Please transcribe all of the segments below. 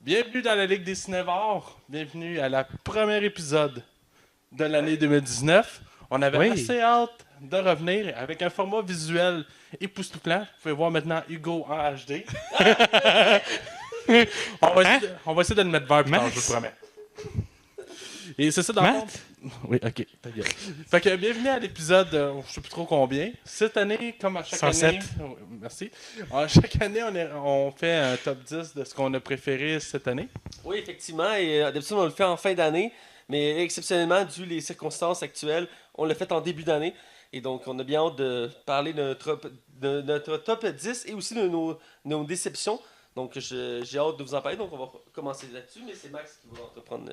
Bienvenue dans la Ligue des Cinévores. Bienvenue à la premier épisode de l'année 2019. On avait assez hâte de revenir avec un format visuel époustouflant. Vous pouvez voir maintenant Hugo en HD. on va essayer de le mettre vert plus tard, je vous le promets. Et c'est ça dans le fond. Oui, ok, ta gueule. Fait que bienvenue à l'épisode, je sais plus trop combien. Cette année, comme à chaque 107. année. Merci. Chaque année, on fait un top 10 de ce qu'on a préféré cette année. Oui, effectivement. Et d'habitude, on le fait en fin d'année. Mais exceptionnellement, dû les circonstances actuelles, on l'a fait en début d'année. Et donc, on a bien hâte de parler de notre top 10 et aussi de nos déceptions. Donc, j'ai hâte de vous en parler. Donc, on va commencer là-dessus. Mais c'est Max qui va entreprendre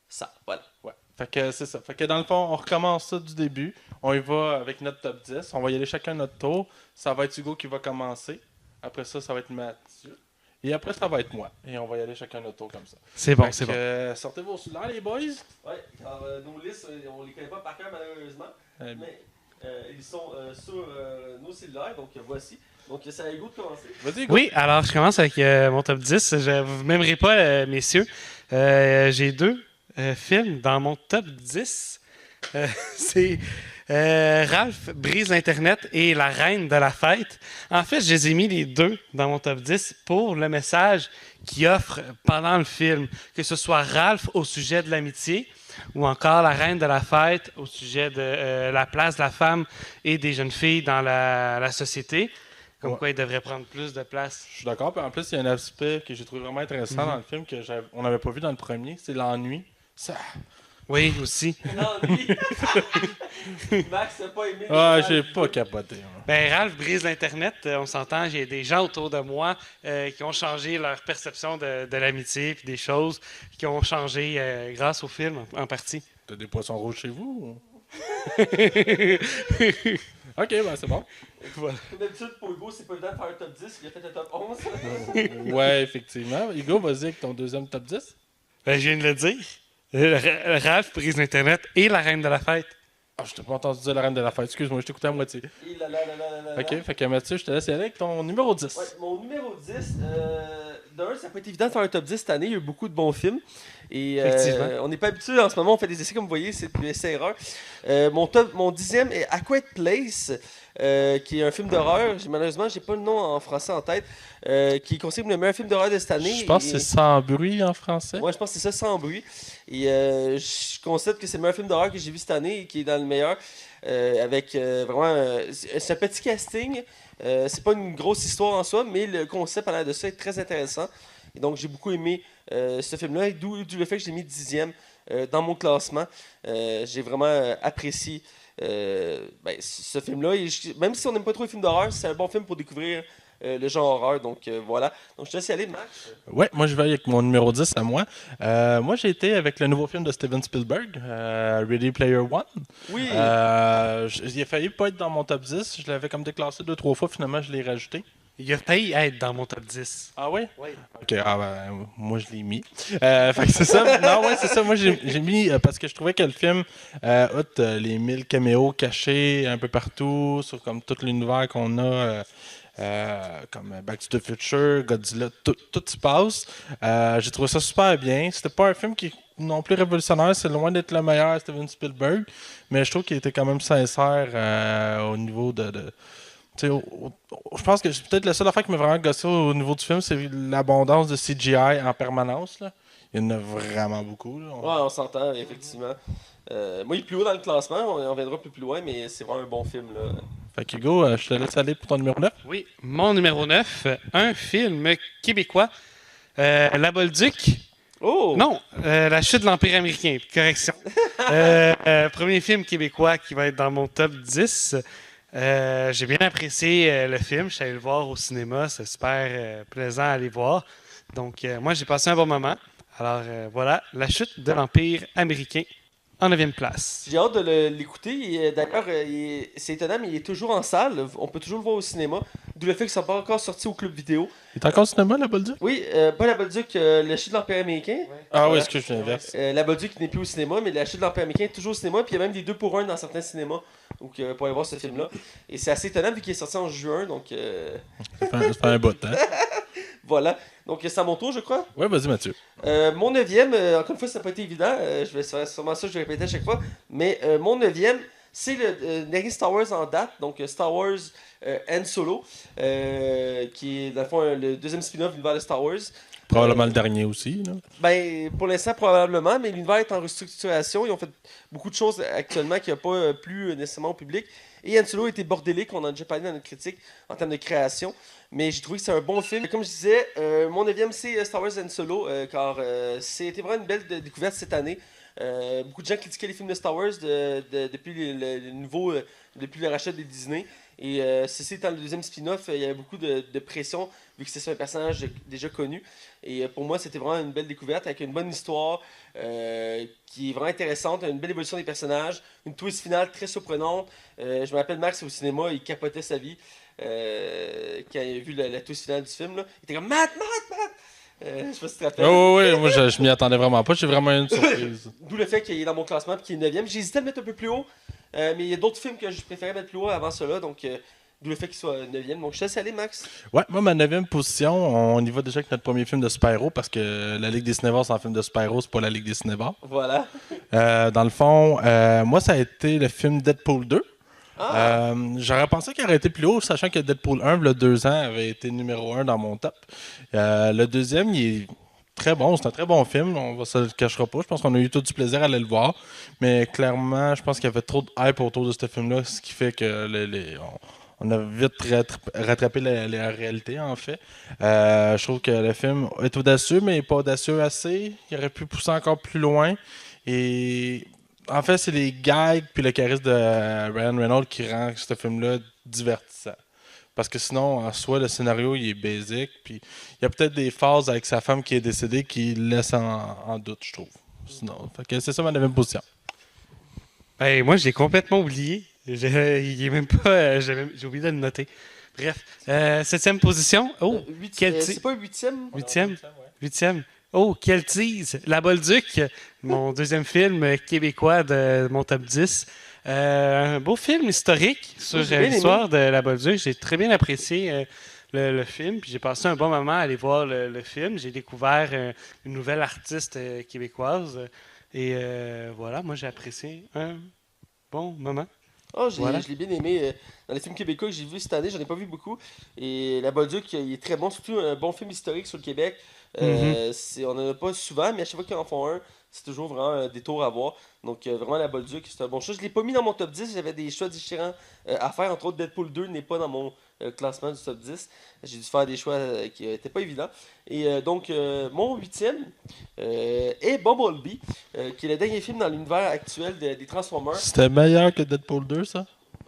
ça. Voilà. Ouais. Fait que c'est ça. Fait que dans le fond, on recommence ça du début. On y va avec notre top 10. On va y aller chacun notre tour. Ça va être Hugo qui va commencer. Après ça, ça va être Mathieu. Et après, ça va être moi. Et on va y aller chacun notre tour comme ça. C'est bon, Fait c'est que, bon. sortez vos souliers, les boys. Ouais, nos listes, on les connaît pas par cœur malheureusement. Mais ils sont sur nos cellulaires. Donc, voici. Donc, c'est à Hugo de commencer. Vas-y, Hugo. Oui, alors je commence avec mon top 10. Je ne vous m'aimerez pas, messieurs. J'ai deux films dans mon top 10. C'est Ralph brise l'Internet et La Reine de la Fête. En fait, je les ai mis les deux dans mon top 10 pour le message qu'il offre pendant le film. Que ce soit Ralph au sujet de l'amitié ou encore La Reine de la Fête au sujet de la place de la femme et des jeunes filles dans la société. Comme quoi, il devrait prendre plus de place. Je suis d'accord. Puis en plus, il y a un aspect que j'ai trouvé vraiment intéressant dans le film qu'on n'avait pas vu dans le premier. C'est l'ennui. Ça... Oui, aussi. L'ennui. Max n'a pas aimé. j'ai pas capoté. Hein. Ben, Ralph brise l'Internet. On s'entend, j'ai des gens autour de moi qui ont changé leur perception de l'amitié puis des choses qui ont changé grâce au film en partie. T'as des poissons rouges chez vous? Ok, ben c'est bon. Voilà. Comme d'habitude, pour Hugo, c'est pas évident de faire un top 10. Il a fait un top 11. Ouais, effectivement. Hugo, vas-y avec ton deuxième top 10. Ben, je viens de le dire. Ralph brise l'Internet et La Reine de la Fête. Ah, je t'ai pas entendu dire la Reine de la Fête. Excuse-moi, je t'écoutais à moitié. Et là, là, là, là, là, là. Ok, fait que Mathieu, je te laisse y aller avec ton numéro 10. Ouais, mon numéro 10, d'un, ça n'a pas été évident de faire un top 10 cette année. Il y a eu beaucoup de bons films. Et Effectivement. on n'est pas habitué en ce moment. On fait des essais, comme vous voyez, c'est du essai-erreur. Mon dixième est A Quiet Place, qui est un film d'horreur. Malheureusement, j'ai pas le nom en français en tête. Qui est considéré comme le meilleur film d'horreur de cette année. Je pense que c'est Sans bruit en français. Ouais, je pense que c'est ça, Sans bruit. Et je constate que c'est le meilleur film d'horreur que j'ai vu cette année et qui est dans le meilleur. Avec vraiment. C'est un petit casting. C'est pas une grosse histoire en soi, mais le concept à l'air de ça est très intéressant. Et donc, j'ai beaucoup aimé ce film-là, d'où le fait que j'ai mis 10e dans mon classement. J'ai vraiment apprécié ce film-là. Et même si on n'aime pas trop les films d'horreur, c'est un bon film pour découvrir le genre horreur. Donc, voilà. Donc, je te laisse y aller, Max. Ouais, moi je vais avec mon numéro 10 à moi. Moi j'ai été avec le nouveau film de Steven Spielberg, Ready Player One. Oui. Il a failli pas être dans mon top 10. Je l'avais comme déclassé 2-3 fois, finalement je l'ai rajouté. Il a failli être dans mon top 10. Ah oui? Oui. Ok, moi je l'ai mis. Fait que c'est ça. Non, ouais, c'est ça. Moi j'ai mis parce que je trouvais que le film, outre les 1000 caméos cachés un peu partout, sur comme tout l'univers qu'on a. Comme Back to the Future, Godzilla, tout se passe. J'ai trouvé ça super bien. C'était pas un film qui est non plus révolutionnaire, c'est loin d'être le meilleur Steven Spielberg, mais je trouve qu'il était quand même sincère au niveau de je pense que peut-être la seule affaire qui m'a vraiment gossé au niveau du film, c'est l'abondance de CGI en permanence. Là. Il y en a vraiment beaucoup. Là. Ouais, on s'entend, effectivement. Moi, il est plus haut dans le classement, on reviendra plus loin, mais c'est vraiment un bon film. Là. Fait que Hugo, je te laisse aller pour ton numéro 9. Oui, mon numéro 9, un film québécois, La Bolduc. Oh! Non, La chute de l'Empire américain. Correction. Premier film québécois qui va être dans mon top 10. J'ai bien apprécié le film. Je suis allé le voir au cinéma. C'est super plaisant à aller voir. Donc, moi, j'ai passé un bon moment. Alors, voilà, La chute de l'Empire américain en 9e place. J'ai hâte de l'écouter. D'ailleurs, c'est étonnant, mais il est toujours en salle. On peut toujours le voir au cinéma. D'où le fait qu'il ne soit pas encore sorti au club vidéo. Il est encore au cinéma, La Bolduc? Oui, pas La Bolduc, Le chute de l'Empire américain. Ah oui, est-ce que je l'inverse? La Bolduc n'est plus au cinéma, mais La chute de l'Empire américain est toujours au cinéma. Puis il y a même des 2 pour 1 dans certains cinémas. Donc, pour aller voir ce film-là. Et c'est assez étonnant vu qu'il est sorti en juin. Donc, Ça fait un bout, hein? Voilà. Donc, c'est à mon tour, je crois. Ouais, vas-y, Mathieu. Mon neuvième, encore une fois, ça n'a pas été évident. Je vais faire sûrement ça, je vais répéter à chaque fois. Mais mon neuvième, c'est le dernier Star Wars en date. Donc, Star Wars Han Solo, qui est, dans le fond, le deuxième spin-off de l'univers de Star Wars. Probablement le dernier aussi. Là. Ben, pour l'instant, probablement, mais l'univers est en restructuration. Ils ont fait beaucoup de choses actuellement qui n'ont pas plu nécessairement au public. Et Han Solo a été bordélique, on en a déjà parlé dans notre critique en termes de création. Mais j'ai trouvé que c'est un bon film. Comme je disais, mon neuvième, c'est Star Wars Han Solo, car c'était vraiment une belle découverte cette année. Beaucoup de gens critiquaient les films de Star Wars depuis le nouveau, depuis le rachat de Disney. Et ceci étant le deuxième spin-off, il y avait beaucoup de pression, vu que c'est un personnage déjà connu. Et pour moi, c'était vraiment une belle découverte, avec une bonne histoire qui est vraiment intéressante, une belle évolution des personnages, une twist finale très surprenante. Je me rappelle Max au cinéma, il capotait sa vie quand il a vu la twist finale du film. Là. Il était comme Matt! Je sais pas si tu te rappelles. Oh, oui, moi je m'y attendais vraiment pas. J'ai vraiment eu une surprise. D'où le fait qu'il est dans mon classement et qu'il est 9e. J'hésitais à le mettre un peu plus haut, mais il y a d'autres films que je préférais mettre plus haut avant cela, donc d'où le fait qu'il soit 9e. Donc je te laisse aller, Max. Ouais, moi, ma 9e position, on y va déjà avec notre premier film de super-héros parce que la Ligue des Cinévores, c'est un film de super-héros, c'est pas la Ligue des Cinévores. Voilà. Dans le fond, moi, ça a été le film Deadpool 2. J'aurais pensé qu'il aurait été plus haut, sachant que Deadpool 1, il y a 2 ans, avait été numéro 1 dans mon top. Le deuxième, il est très bon, c'est un très bon film, on ne se le cachera pas. Je pense qu'on a eu tout du plaisir à aller le voir. Mais clairement, je pense qu'il y avait trop de hype autour de ce film-là, ce qui fait que on a vite rattrapé la réalité, en fait. Je trouve que le film est audacieux, mais pas audacieux assez. Il aurait pu pousser encore plus loin. Et en fait, c'est les gags puis le charisme de Ryan Reynolds qui rend ce film-là divertissant. Parce que sinon, en soi, le scénario, il est basique. Puis il y a peut-être des phases avec sa femme qui est décédée qui laissent en doute, je trouve. Sinon, fait que c'est ça ma 9e position. Ben, moi, j'ai complètement oublié. Il est même pas. J'ai oublié de le noter. Bref. 7e position. Oh, quel c'est pas 8e? 8e? 8e. Oh, quel tease! La Bolduc, mon deuxième film québécois de mon top 10. Un beau film historique sur l'histoire de la Bolduc. J'ai très bien apprécié le film. Puis j'ai passé un bon moment à aller voir le film. J'ai découvert une nouvelle artiste québécoise. Et voilà, moi j'ai apprécié un bon moment. Oh, Voilà. je l'ai bien aimé. Dans les films québécois que j'ai vus cette année, j'en ai pas vu beaucoup. Et La Bolduc, il est très bon, surtout un bon film historique sur le Québec. On en a pas souvent, mais à chaque fois qu'ils en font un, c'est toujours vraiment un détour à voir. Donc, vraiment, La Bolduc, c'est un bon choix. Je l'ai pas mis dans mon top 10, j'avais des choix différents à faire. Entre autres, Deadpool 2 n'est pas dans mon classement du top 10. J'ai dû faire des choix qui n'étaient pas évidents. Et donc, mon 8e est Bumblebee, qui est le dernier film dans l'univers actuel des Transformers. C'était meilleur que Deadpool 2, ça?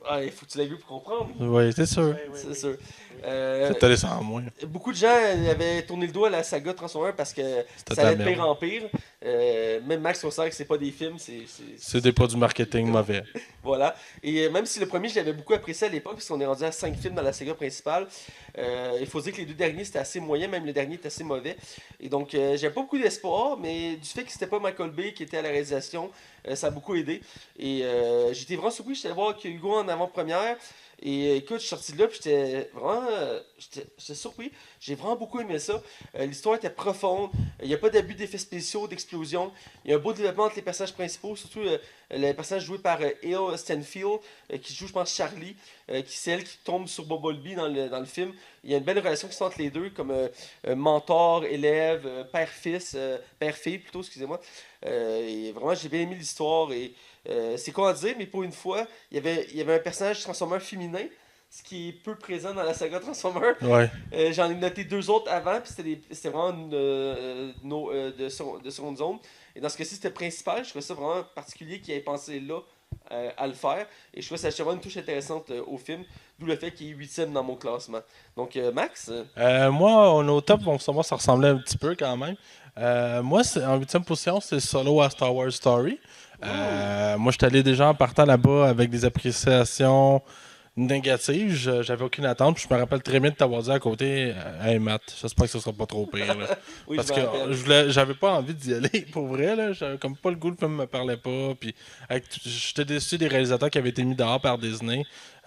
Ah, il faut que tu l'aies vu pour comprendre. Oui, c'est sûr. C'est sûr. C'était laissé en moins. Beaucoup de gens avaient tourné le doigt à la saga Transformers parce que C'était ça allait de de la pire en pire. Même Max considère que c'est pas des films, C'est des produits marketing mauvais. Voilà. Et même si le premier, je l'avais beaucoup apprécié à l'époque, parce qu'on est rendu à 5 films dans la saga principale, il faut dire que les 2 derniers, c'était assez moyen, même le dernier est assez mauvais. Et donc, j'avais pas beaucoup d'espoir, mais du fait que c'était pas Michael Bay qui était à la réalisation, ça a beaucoup aidé. Et j'étais vraiment surpris, j'étais allé voir Hugo en avant-première. Et écoute, je suis sorti de là, puis j'étais vraiment j'étais surpris. J'ai vraiment beaucoup aimé ça. L'histoire était profonde. Il n'y a pas d'abus d'effets spéciaux, d'explosions. Il y a un beau développement entre les personnages principaux, surtout le personnage joué par Hale Stanfield, qui joue, je pense, Charlie, qui c'est elle qui tombe sur Bumblebee dans le film. Il y a une belle relation qui se fait entre les deux, comme mentor, élève, père-fils, père-fille plutôt, excusez-moi. Et vraiment, j'ai bien aimé l'histoire. Et c'est quoi à dire, mais pour une fois, il y avait un personnage Transformer féminin, ce qui est peu présent dans la saga Transformer. Ouais. J'en ai noté 2 autres avant, puis c'était vraiment de seconde zone. Et dans ce cas-ci, c'était principal. Je trouvais ça vraiment particulier qu'il ait pensé là à le faire. Et je trouvais que ça vraiment une touche intéressante au film, d'où le fait qu'il est 8e dans mon classement. Donc, Max? Moi, au top, ça ressemblait un petit peu quand même. Moi, en 8e position, c'est Solo à Star Wars Story. Moi, je suis allé déjà en partant là-bas avec des appréciations négative. J'avais aucune attente. Puis je me rappelle très bien de t'avoir dit à côté, hey Matt, j'espère que ce sera pas trop pire. Là. Oui, Parce je que me rappelle. j'avais pas envie d'y aller, pour vrai. Là. J'avais comme pas le goût, le film me parlait pas. Puis j'étais déçu des réalisateurs qui avaient été mis dehors par Disney.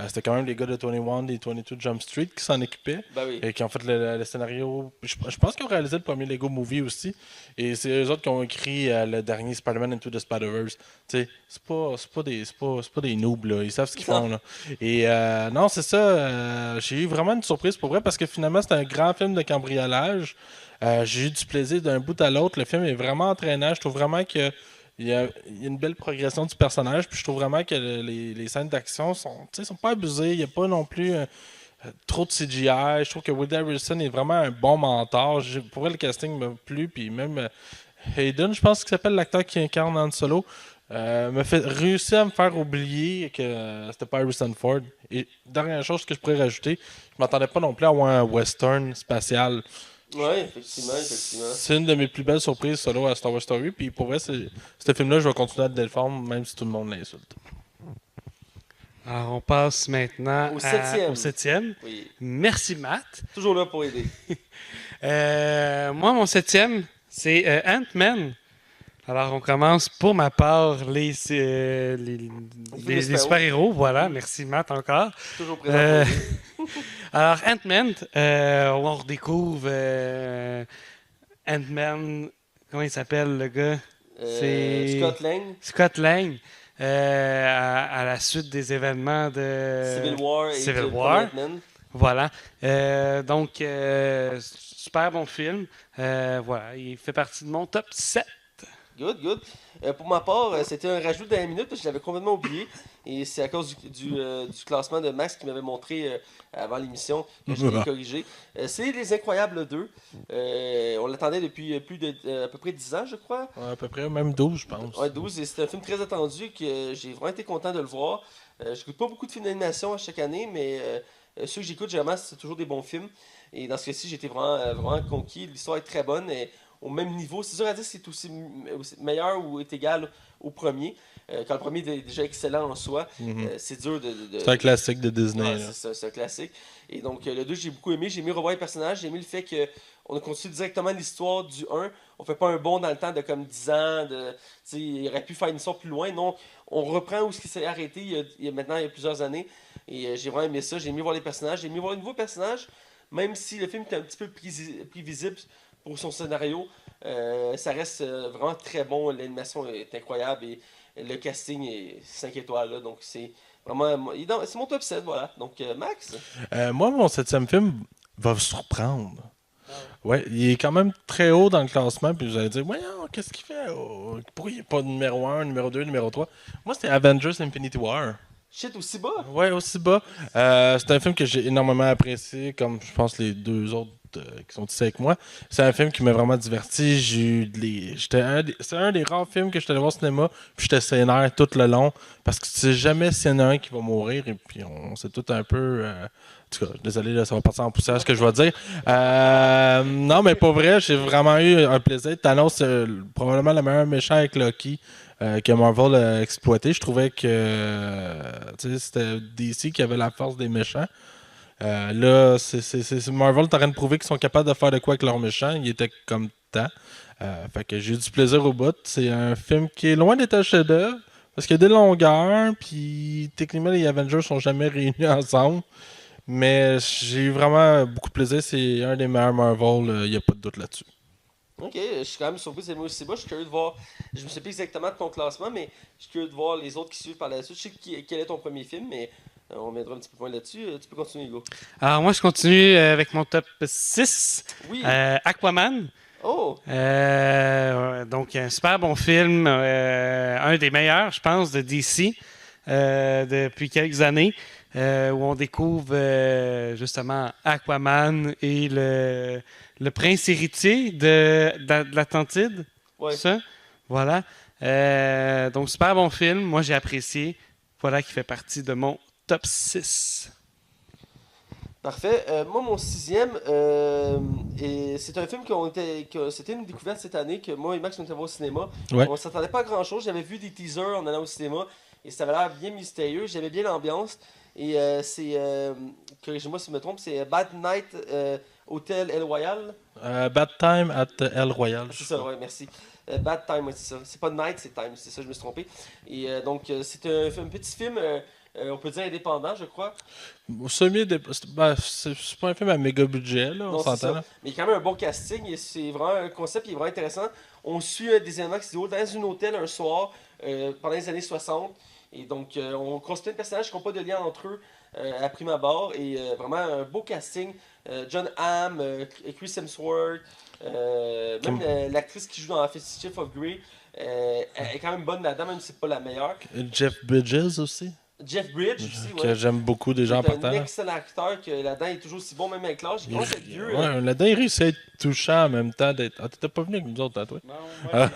C'était quand même les gars de 21 des 22 Jump Street qui s'en occupaient. Ben oui. Et qui ont fait le scénario. Je pense qu'ils ont réalisé le premier Lego Movie aussi. Et c'est eux autres qui ont écrit le dernier Spider-Man Into the Spider-Verse. Tu sais, c'est pas des noobs, là. Ils savent ce qu'ils font, là. Et non, c'est ça. J'ai eu vraiment une surprise pour vrai parce que finalement, c'est un grand film de cambriolage. J'ai eu du plaisir d'un bout à l'autre. Le film est vraiment entraînant. Je trouve vraiment que il y a une belle progression du personnage. Puis je trouve vraiment que les scènes d'action sont pas abusées. Il n'y a pas non plus trop de CGI. Je trouve que Woody Harrelson est vraiment un bon mentor. Pour vrai, le casting m'a plu. Puis même Hayden, je pense qu'il s'appelle l'acteur qui incarne Han Solo, réussi à me faire oublier que c'était pas Harrison Ford. Et dernière chose que je pourrais rajouter, je m'attendais pas non plus à avoir un western spatial. Oui, effectivement. C'est une de mes plus belles surprises solo à Star Wars Story. Puis pour vrai, ce film-là, je vais continuer à le défendre, même si tout le monde l'insulte. Alors, on passe maintenant Au au septième. Oui. Merci, Matt. Toujours là pour aider. Moi, mon septième, c'est Ant-Man. Alors, on commence pour ma part les super-héros. Voilà, merci Matt encore. Toujours présent pour aider. Alors, Ant-Man, on redécouvre Ant-Man, comment il s'appelle le gars? C'est Scott Lang. Scott Lang. À la suite des événements de Civil War et Civil de War. Ant-Man. Voilà. Donc, super bon film. Voilà, il fait partie de mon top 7. Good. Pour ma part, c'était un rajout de dernière minute parce que je l'avais complètement oublié. Et c'est à cause du classement de Max qui m'avait montré avant l'émission que je l'ai corrigé. C'est Les Incroyables 2. On l'attendait depuis plus de à peu près 10 ans, je crois. Ouais, à peu près, même 12, je pense. Ouais, 12. Et c'est un film très attendu que j'ai vraiment été content de le voir. J'écoute pas beaucoup de films d'animation à chaque année, mais ceux que j'écoute, généralement, c'est toujours des bons films. Et dans ce cas-ci, j'ai été vraiment conquis. L'histoire est très bonne. Et au même niveau. C'est dur à dire si c'est aussi meilleur ou est égal au premier. Quand le premier est déjà excellent en soi, c'est dur de. C'est un classique de Disney. Ouais, c'est un classique. Et donc, le 2, j'ai beaucoup aimé. J'ai aimé revoir les personnages. J'ai aimé le fait qu'on a continué directement l'histoire du 1. On fait pas un bond dans le temps de comme 10 ans. Il aurait pu faire une histoire plus loin. Non, on reprend où ce qui s'est arrêté il y a plusieurs années. Et j'ai vraiment aimé ça. J'ai aimé voir les personnages. J'ai aimé voir les nouveaux personnages. Même si le film était un petit peu prévisible pour son scénario, ça reste vraiment très bon. L'animation est incroyable et le casting est 5 étoiles. Là, donc c'est vraiment. C'est mon top 7, voilà. Donc Max? Moi, mon septième film va vous surprendre. Ouais, il est quand même très haut dans le classement, puis vous allez dire, voyons, qu'est-ce qu'il fait? Pourquoi il n'est pas numéro 1, numéro 2, numéro 3? Moi, c'était Avengers Infinity War. Shit, aussi bas? Ouais, aussi bas. C'est un film que j'ai énormément apprécié, comme je pense les deux autres qui sont ici avec moi. C'est un film qui m'a vraiment diverti. C'est un des rares films que j'étais allé voir au cinéma, puis j'étais sénère tout le long, parce que tu sais jamais s'il y en a un qui va mourir, et puis on s'est tout un peu... En tout cas, désolé, là, ça va partir en poussière ce que je vais dire. Non, mais pour vrai, j'ai vraiment eu un plaisir. Thanos, c'est probablement le meilleur méchant avec Loki que Marvel a exploité. Je trouvais que c'était DC qui avait la force des méchants. Là, c'est Marvel est en train de prouver qu'ils sont capables de faire de quoi avec leurs méchants. Ils étaient comme tant. Fait que j'ai eu du plaisir au bout. C'est un film qui est loin d'être un chef-d'œuvre parce qu'il y a des longueurs, puis techniquement les Avengers sont jamais réunis ensemble. Mais j'ai eu vraiment beaucoup de plaisir. C'est un des meilleurs Marvel. Il n'y a pas de doute là-dessus. Ok, je suis quand même surpris, c'est moi aussi bas. Je suis curieux de voir. Je me sais plus exactement de ton classement, mais je suis curieux de voir les autres qui suivent par la suite. Je sais quel est ton premier film, mais on viendra un petit peu plus loin là-dessus. Tu peux continuer, Hugo. Alors, moi, je continue avec mon top 6. Oui. Aquaman. Oh! Donc, un super bon film. Un des meilleurs, je pense, de DC depuis quelques années. Où on découvre justement Aquaman et le prince héritier de l'Atlantide. Ouais. Ça? Voilà. Donc, super bon film. Moi, j'ai apprécié. Voilà qui fait partie de mon top 6. Parfait. Moi, mon sixième, c'est un film c'était une découverte cette année que moi et Max nous avons au cinéma. Ouais. On s'attendait pas à grand-chose. J'avais vu des teasers en allant au cinéma. Et ça avait l'air bien mystérieux. J'aimais bien l'ambiance. Et c'est, corrigez-moi si je me trompe, c'est Bad Night Hotel El Royal. Bad Time at El Royal. C'est ça, ouais, merci. Bad Time, ouais, c'est ça. C'est pas Night, c'est Time, c'est ça, je me suis trompé. Et donc, c'est un petit film, on peut dire indépendant, je crois. C'est pas un film à méga budget, là, on Non, c'est s'entend. ça. Là. Mais il y a quand même un bon casting et c'est vraiment un concept qui est vraiment intéressant. On suit des événements qui se déroulent dans un hôtel un soir pendant les années 60. Et donc, on construit des personnages qui n'ont pas de lien entre eux à prime abord. Et vraiment un beau casting. John Hamm, Chris Hemsworth, même l'actrice qui joue dans Fifty Shades of Grey, elle est quand même bonne là-dedans, même si c'est pas la meilleure. Jeff Bridges aussi. Jeff Bridges aussi, Que ouais. j'aime beaucoup déjà en C'est un partant. excellent acteur que là-dedans il est toujours aussi bon, même avec l'âge. Il commence à être vieux. Ouais, là-dedans, il réussit à être touchant en même temps. Ah, t'étais pas venu avec nous autres, hein, toi? Non, Ah.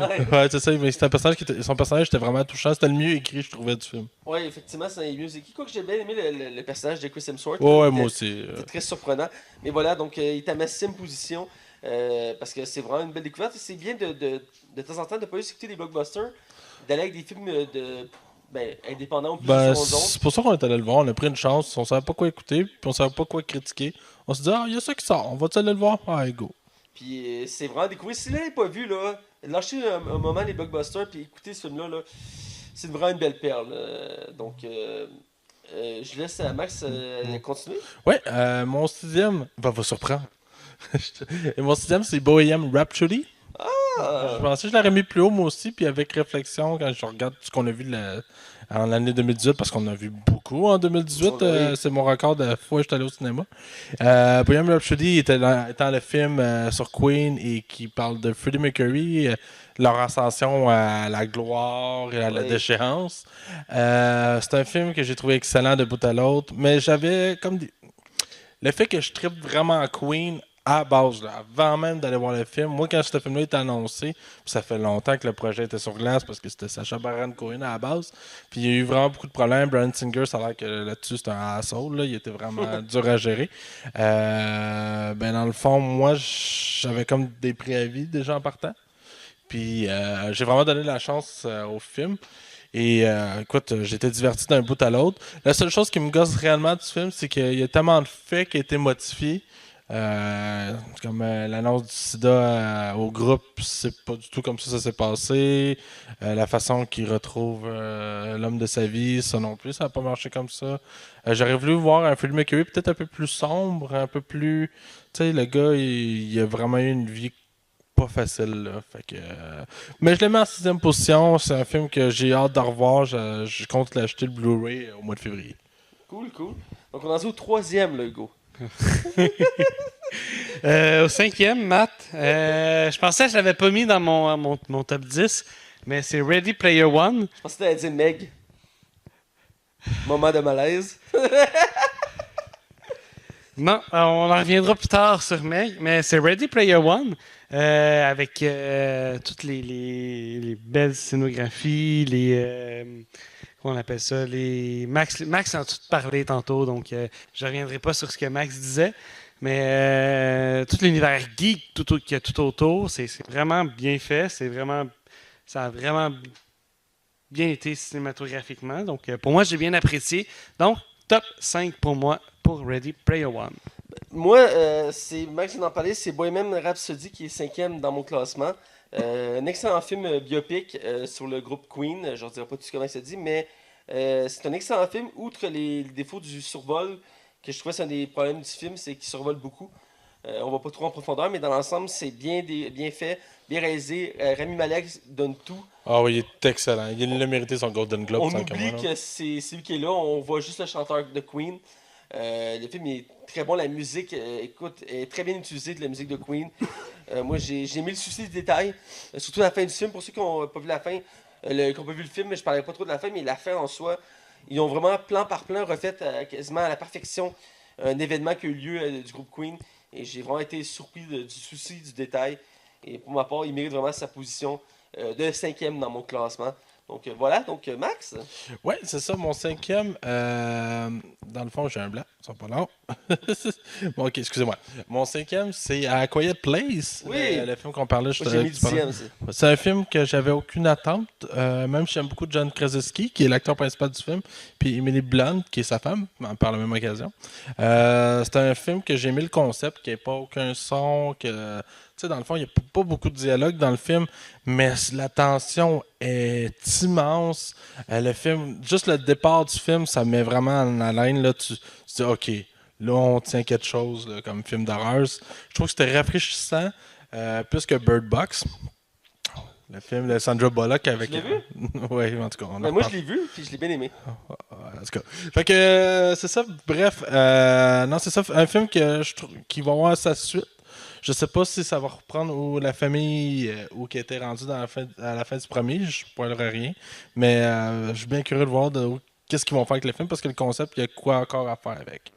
Ouais. Ouais, c'est ça, mais c'était un personnage son personnage était vraiment touchant. C'était le mieux écrit, je trouvais, du film. Ouais, effectivement, c'est un music. Quoi que j'ai bien aimé le personnage de Chris Hemsworth. Ouais, Il moi était- aussi. C'était très surprenant. Mais voilà, donc il est à ma 6e position. Parce que c'est vraiment une belle découverte. C'est bien de temps en temps de ne pas juste écouter des blockbusters, d'aller avec des films indépendants ou plus Ben, de seconde zone. c'est pour ça qu'on est allé le voir. On a pris une chance. On savait pas quoi écouter, puis on savait pas quoi critiquer. On s'est dit, ah, il y a ça qui sort. On va-tu aller le voir? Ah, go. Puis c'est vraiment découvrir. Si vous l'avez pas vu, là, lâchez un moment les blockbusters puis écoutez ce film-là. Là. C'est vraiment une belle perle. Donc, je laisse à Max continuer. Ouais, mon sixième va surprendre. Et mon sixième, c'est Bohemian Rhapsody. Je pensais que je l'aurais mis plus haut, moi aussi, puis avec réflexion, quand je regarde ce qu'on a vu en l'année 2018, parce qu'on a vu beaucoup en 2018, Oui. c'est mon record de fois que je suis allé au cinéma. Bohemian Rhapsody étant le film sur Queen et qui parle de Freddie Mercury, leur ascension à la gloire et à la Oui. déchéance. C'est un film que j'ai trouvé excellent de bout à l'autre, mais j'avais comme le fait que je trippe vraiment à Queen à base, là, avant même d'aller voir le film. Moi, quand ce film-là est annoncé, puis ça fait longtemps que le projet était sur glace parce que c'était Sacha Baron Cohen à la base. Puis il y a eu vraiment beaucoup de problèmes. Bryan Singer, ça a l'air que là-dessus, c'est un asshole. Là. Il était vraiment dur à gérer. Dans le fond, moi, j'avais comme des préavis déjà en partant. Puis j'ai vraiment donné la chance au film. Et écoute, j'étais diverti d'un bout à l'autre. La seule chose qui me gosse réellement du film, c'est qu'il y a tellement de faits qui ont été modifiés. Comme l'annonce du sida au groupe, c'est pas du tout comme ça s'est passé. La façon qu'il retrouve l'homme de sa vie, ça non plus, ça n'a pas marché comme ça. J'aurais voulu voir un film Mercury peut-être un peu plus sombre, un peu plus. Tu sais, le gars, il a vraiment eu une vie pas facile, là. Fait que, mais je l'ai mis en 6e position. C'est un film que j'ai hâte de revoir. Je compte l'acheter le Blu-ray au mois de février. Cool. Donc on en est au 3e, là, Hugo. Au 5e, Matt, je pensais que je l'avais pas mis dans mon top 10, mais c'est Ready Player One. Je pensais que t'allais dire Meg. Moment de malaise. Non, on en reviendra plus tard sur Meg, mais c'est Ready Player One avec toutes les belles scénographies, comment on appelle ça, Max en a tout parlé tantôt, donc je reviendrai pas sur ce que Max disait, mais tout l'univers geek qu'il y a tout autour, c'est vraiment bien fait, ça a vraiment bien été cinématographiquement, donc pour moi j'ai bien apprécié, donc top 5 pour moi pour Ready Player One. Moi, c'est Max vient d'en parler, c'est Bohemian Rhapsody qui est 5e dans mon classement. Un excellent film biopic sur le groupe Queen. Je ne dirai pas tout comment ça dit, mais c'est un excellent film. Outre les défauts du survol, que je trouvais c'est un des problèmes du film, c'est qu'il survole beaucoup. On va pas trop en profondeur, mais dans l'ensemble, c'est bien fait, bien réalisé. Rami Malek donne tout. Ah oui, il est excellent. Il a mérité son Golden Globe. On tant oublie qu'à moi, que c'est lui qui est là, on voit juste le chanteur de Queen. Le film est très bon, la musique, écoute, est très bien utilisée de la musique de Queen. Moi, j'ai mis le souci du détail, surtout la fin du film. Pour ceux qui n'ont pas vu la fin, qui n'ont pas vu le film, mais je ne parlerai pas trop de la fin, mais la fin en soi, ils ont vraiment plan par plan refait quasiment à la perfection un événement qui a eu lieu du groupe Queen. Et j'ai vraiment été surpris du souci du détail. Et pour ma part, il mérite vraiment sa position de 5e dans mon classement. Donc voilà, donc Max. Ouais, c'est ça, mon 5e. Dans le fond, j'ai un blanc. Ils sont pas longs. Bon, ok, excusez-moi. Mon cinquième, c'est A Quiet Place. Oui. Le film qu'on parlait juste Moi, j'ai mis le 10e aussi. C'est un film que j'avais aucune attente. Même si j'aime beaucoup John Krasinski, qui est l'acteur principal du film, puis Emily Blunt, qui est sa femme, par la même occasion. C'est un film que j'ai aimé le concept, qui n'est pas aucun son, que... Tu sais, dans le fond, il n'y a pas beaucoup de dialogue dans le film, mais la tension est immense. Le film, juste le départ du film, ça met vraiment en haleine. Là, tu dis, OK, là, on tient quelque chose là, comme film d'horreur. Je trouve que c'était rafraîchissant, plus que Bird Box. Le film de Sandra Bullock avec. Tu l'as vu? Oui, en tout cas. Ben, moi, je l'ai vu, puis je l'ai bien aimé. En tout cas. Fait que c'est ça, bref. Non, c'est ça, un film que je trouve qui va avoir sa suite. Je sais pas si ça va reprendre où la famille ou qui était rendue à la fin du premier, je ne spoilerai rien. Mais je suis bien curieux de voir qu'est-ce qu'ils vont faire avec le film parce que le concept, il y a quoi encore à faire avec.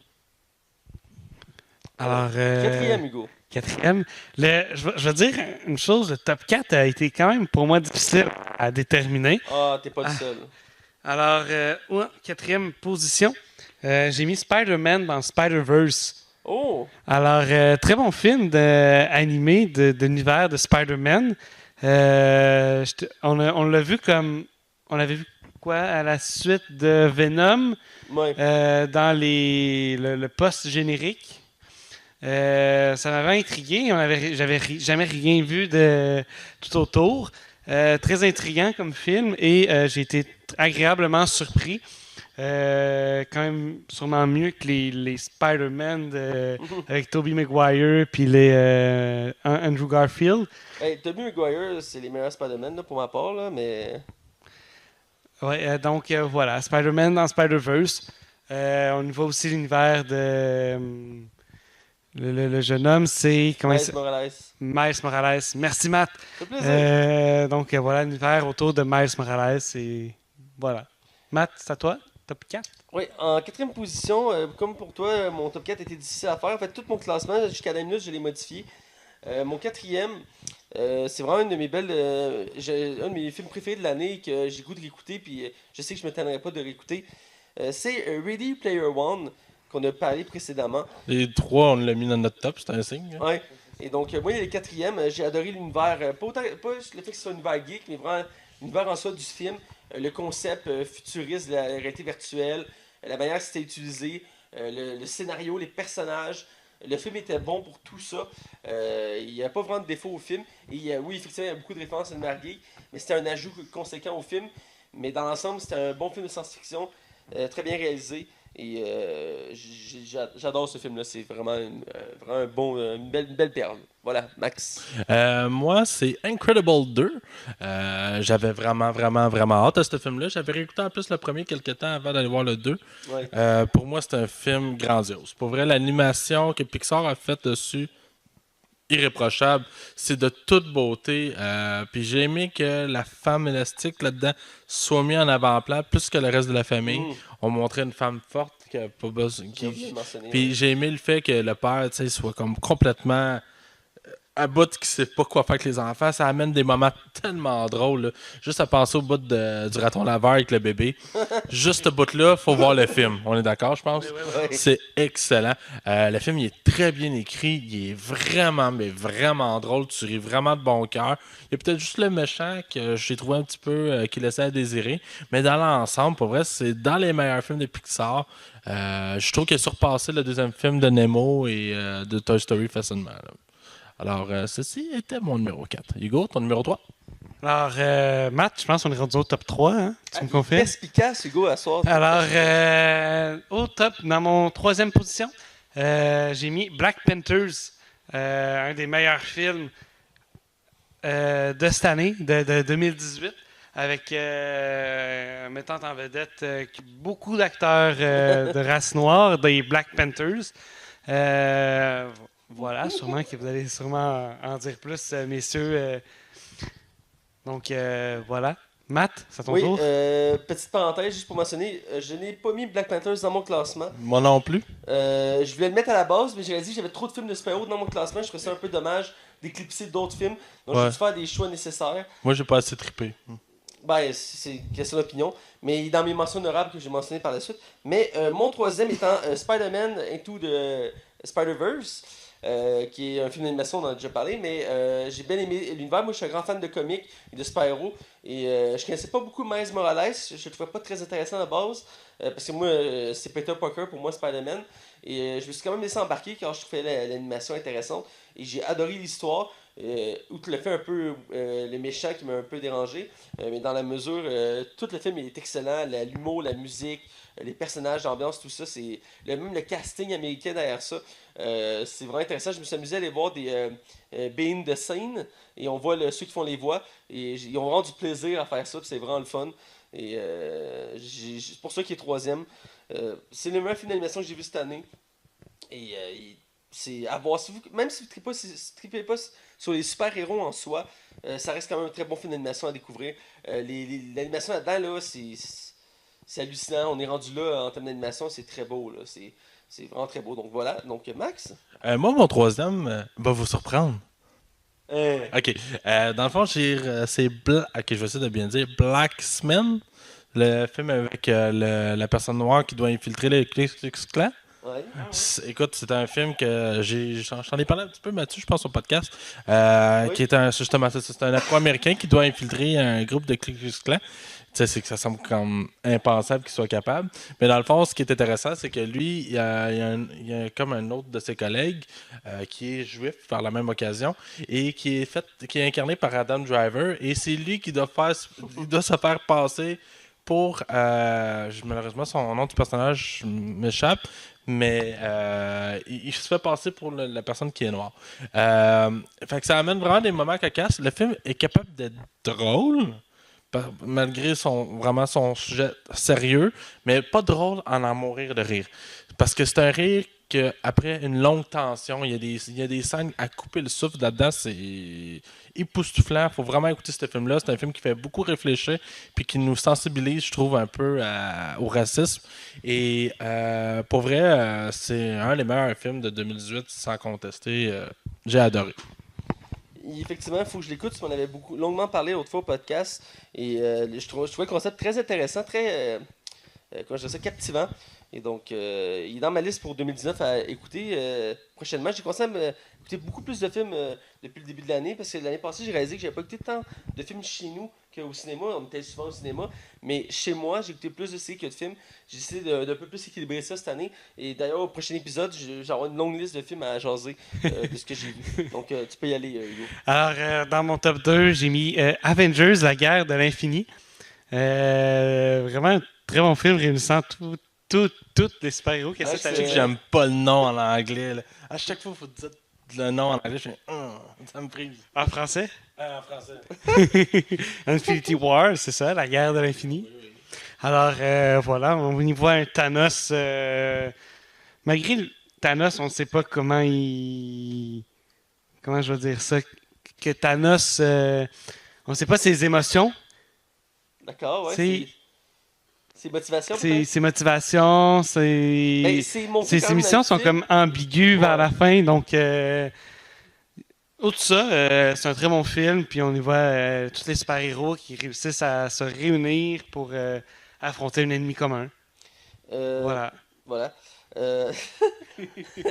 Alors, Quatrième, Hugo. quatrième. Je vais dire une chose, le top 4 a été quand même pour moi difficile à déterminer. Ah, t'es pas le seul. Alors, quatrième position, j'ai mis Spider-Man dans Spider-Verse. Oh! Alors, très bon film animé de l'univers de Spider-Man. On l'a vu comme... On l'avait vu quoi à la suite de Venom Ouais. dans le post-générique. Ça m'avait intrigué. J'avais jamais rien vu de tout autour. Très intriguant comme film et j'ai été agréablement surpris. Quand même sûrement mieux que les Spider-Man avec Tobey Maguire puis les Andrew Garfield. Hey, Tobey Maguire, c'est les meilleurs Spider-Man là, pour ma part, là, mais... Ouais, donc voilà, Spider-Man dans Spider-Verse. On y voit aussi l'univers de... le jeune homme, c'est... Miles Morales. Miles Morales. Merci, Matt. Ça fait plaisir. Donc voilà, l'univers autour de Miles Morales. Et voilà. Matt, c'est à toi? Top 4? Oui, en quatrième position, comme pour toi, mon top 4 était difficile à faire. En fait, tout mon classement, jusqu'à la minute, je l'ai modifié. Mon quatrième, c'est vraiment une de mes belles, un de mes films préférés de l'année que j'ai goût de réécouter, puis je sais que je ne me tannerai pas de réécouter. C'est Ready Player One, qu'on a parlé précédemment. Les trois, on l'a mis dans notre top, c'est un signe. Ouais. Et donc, moi, il est le quatrième. J'ai adoré l'univers, pas le fait que ce soit un univers geek, mais vraiment l'univers en soi du film. Le concept futuriste de la réalité virtuelle, la manière que c'était utilisé, le scénario, les personnages. Le film était bon pour tout ça. Il n'y a pas vraiment de défaut au film. Et oui, effectivement, il y a beaucoup de références à l'univers geek, mais c'était un ajout conséquent au film. Mais dans l'ensemble, c'était un bon film de science-fiction, très bien réalisé. Et j'adore ce film-là. C'est vraiment, vraiment une belle perle. Voilà, Max. Moi, c'est Incredible 2. J'avais vraiment, vraiment, vraiment hâte à ce film-là. J'avais réécouté en plus le premier quelques temps avant d'aller voir le 2. Ouais. Pour moi, c'est un film grandiose. Pour vrai, l'animation que Pixar a faite dessus, irréprochable. C'est de toute beauté. Puis j'ai aimé que la femme élastique là-dedans soit mise en avant-plan plus que le reste de la famille. On montrait une femme forte qui a pas besoin. J'ai oublié de mentionner, Puis ouais. j'ai aimé le fait que le père, tu sais, soit comme complètement à bout qui sait pas quoi faire avec les enfants. Ça amène des moments tellement drôles. Là. Juste à penser au bout du raton laveur avec le bébé. Juste ce bout-là, faut voir le film. On est d'accord, je pense? Ouais. C'est excellent. Le film, il est très bien écrit. Il est vraiment, mais vraiment drôle. Tu ris vraiment de bon cœur. Il y a peut-être juste le méchant que j'ai trouvé un petit peu qui laissait à désirer. Mais dans l'ensemble, pour vrai, c'est dans les meilleurs films de Pixar. Je trouve qu'il a surpassé le deuxième film de Nemo et de Toy Story facilement. Là. Alors, ceci était mon numéro 4. Hugo, ton numéro 3? Alors, Matt, je pense qu'on est rendu au top 3. Hein? Tu me confirmes? Perspicace, Hugo, à soir. Alors, au top, dans mon troisième position, j'ai mis Black Panthers, un des meilleurs films de cette année, de 2018, avec mettant en vedette beaucoup d'acteurs de race noire, des Black Panthers. Voilà, sûrement que vous allez sûrement en dire plus, messieurs. Donc, voilà. Matt, c'est à ton Oui, tour. petite parenthèse, juste pour mentionner, je n'ai pas mis Black Panthers dans mon classement. Moi non plus. Je voulais le mettre à la base, mais j'ai réalisé que j'avais trop de films de super-héros dans mon classement. Je trouvais ça un peu dommage d'éclipser d'autres films. Donc, Ouais. j'ai dû faire des choix nécessaires. Moi, j'ai pas assez trippé. Ben, c'est une question d'opinion. Mais dans mes mentions honorables que j'ai mentionnées par la suite. Mais mon troisième étant Spider-Man Into the Spider-Verse. Qui est un film d'animation, on en a déjà parlé, mais j'ai bien aimé l'univers. Moi, je suis un grand fan de comics et de Spyro. Et je connaissais pas beaucoup Miles Morales. Je le trouvais pas très intéressant à la base. Parce que moi, c'est Peter Parker pour moi, Spider-Man. Et je me suis quand même laissé embarquer car je trouvais l'animation intéressante. Et j'ai adoré l'histoire. Outre le fait un peu le méchant qui m'a un peu dérangé, mais dans la mesure, tout le film est excellent, l'humour, la musique, les personnages, l'ambiance, tout ça, c'est même le casting américain derrière ça, c'est vraiment intéressant. Je me suis amusé à aller voir des behind the scene et on voit ceux qui font les voix et ils ont vraiment du plaisir à faire ça, puis c'est vraiment le fun. Et c'est pour ça qu'il est troisième. C'est le meilleur film d'animation que j'ai vu cette année. Et c'est à voir. Même si vous ne tripez pas sur les super-héros en soi, ça reste quand même un très bon film d'animation à découvrir. L'animation là-dedans, là, c'est hallucinant. On est rendu là en termes d'animation, c'est très beau. Là. C'est vraiment très beau. Donc voilà. Donc Max. Moi, mon troisième va vous surprendre. Euh, Ok. Dans le fond, ok, je vais essayer de bien dire. Blacksman, le film avec la personne noire qui doit infiltrer le Ku Klux Klan. ouais. Écoute, c'est un film que j'en ai parlé un petit peu, Mathieu, je pense, au podcast, Oui. qui est justement, c'est un Afro-Américain qui doit infiltrer un groupe de Ku Klux Klan. Tu sais, c'est que ça semble comme impensable qu'il soit capable. Mais dans le fond, ce qui est intéressant, c'est que lui, il y a comme un autre de ses collègues qui est juif par la même occasion et qui est incarné par Adam Driver. Et c'est lui qui il doit se faire passer pour, malheureusement, son nom du personnage m'échappe, mais il se fait passer pour la personne qui est noire. Fait que ça amène vraiment des moments cocasses. Le film est capable d'être drôle, malgré vraiment son sujet sérieux, mais pas drôle en mourir de rire. Parce que c'est un rire que après une longue tension, il y a des scènes à couper le souffle là-dedans, c'est époustouflant. Faut vraiment écouter ce film-là. C'est un film qui fait beaucoup réfléchir puis qui nous sensibilise, je trouve, un peu au racisme. Et pour vrai, c'est un des meilleurs films de 2018, sans contester. J'ai adoré. Effectivement, il faut que je l'écoute. Tu m'en avais longuement parlé l'autre fois au podcast. Et je trouvais le concept très intéressant, très comment je dirais ça, captivant. Et donc, il est dans ma liste pour 2019 à écouter prochainement. J'ai commencé à écouter beaucoup plus de films depuis le début de l'année parce que l'année passée, j'ai réalisé que j'avais pas écouté tant de films chez nous qu'au cinéma. On était souvent au cinéma. Mais chez moi, j'ai écouté plus de séries que de films. J'ai essayé d'un peu plus équilibrer ça cette année. Et d'ailleurs, au prochain épisode, j'aurai une longue liste de films à jaser de ce que j'ai vu. Donc, tu peux y aller, Hugo. Alors, dans mon top 2, j'ai mis Avengers, la guerre de l'infini. Vraiment un très bon film réunissant tous les super-héros qui essaient c'est- Tu sais que j'aime pas le nom en anglais. Là. À chaque fois, il faut dire le nom en anglais. Je fais, ça me prise. En français. En français. Infinity War, c'est ça, la guerre de l'infini. Alors, voilà, on y voit un Thanos. Malgré Thanos, on ne sait pas comment il. Comment je vais dire ça? Que Thanos. On ne sait pas ses émotions, D'accord, ouais. C'est- C'est motivation, ses motivations, Ben, c'est mon ses émissions sont comme ambiguës vers la fin. Donc, outre ça, c'est un très bon film. Puis on y voit tous les super-héros qui réussissent à se réunir pour affronter un ennemi commun. Voilà. Voilà.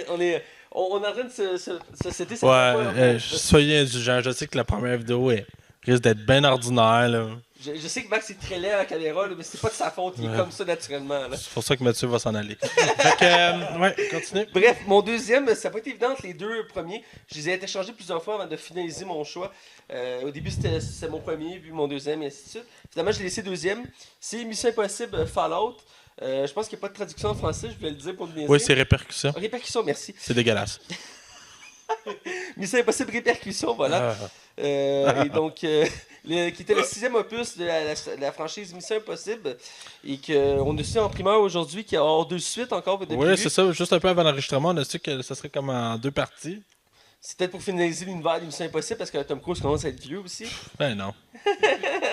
on est en train de se citer cette Ouais, soyez indulgents. Je sais que la première vidéo risque d'être bien ordinaire. Là. Je sais que Max est très laid à la caméra, là, mais c'est pas de sa faute, il est comme ça naturellement. Là. C'est pour ça que Mathieu va s'en aller. Fait que, ouais, continue. Bref, mon deuxième, ça n'a pas été évident entre les deux premiers. Je les ai interchangés plusieurs fois avant de finaliser mon choix. Au début, c'était mon premier, puis mon deuxième, et ainsi de suite. Finalement, j'ai laissé deuxième. C'est Mission Impossible Fallout. Je pense qu'il n'y a pas de traduction en français, je voulais le dire pour le niaiser. Oui, c'est répercussion. Répercussion, merci. C'est dégueulasse. Mission Impossible Répercussion, voilà. Et donc, qui était le 6e opus de la franchise Mission Impossible. Et qu'on a su en primeur aujourd'hui qu'il y a hors 2 suites encore. Oui, c'est ça. Juste un peu avant l'enregistrement, on a su que ça serait comme en 2 parties. C'est peut-être pour finaliser l'univers de Mission Impossible parce que Tom Cruise commence à être vieux aussi. Ben non.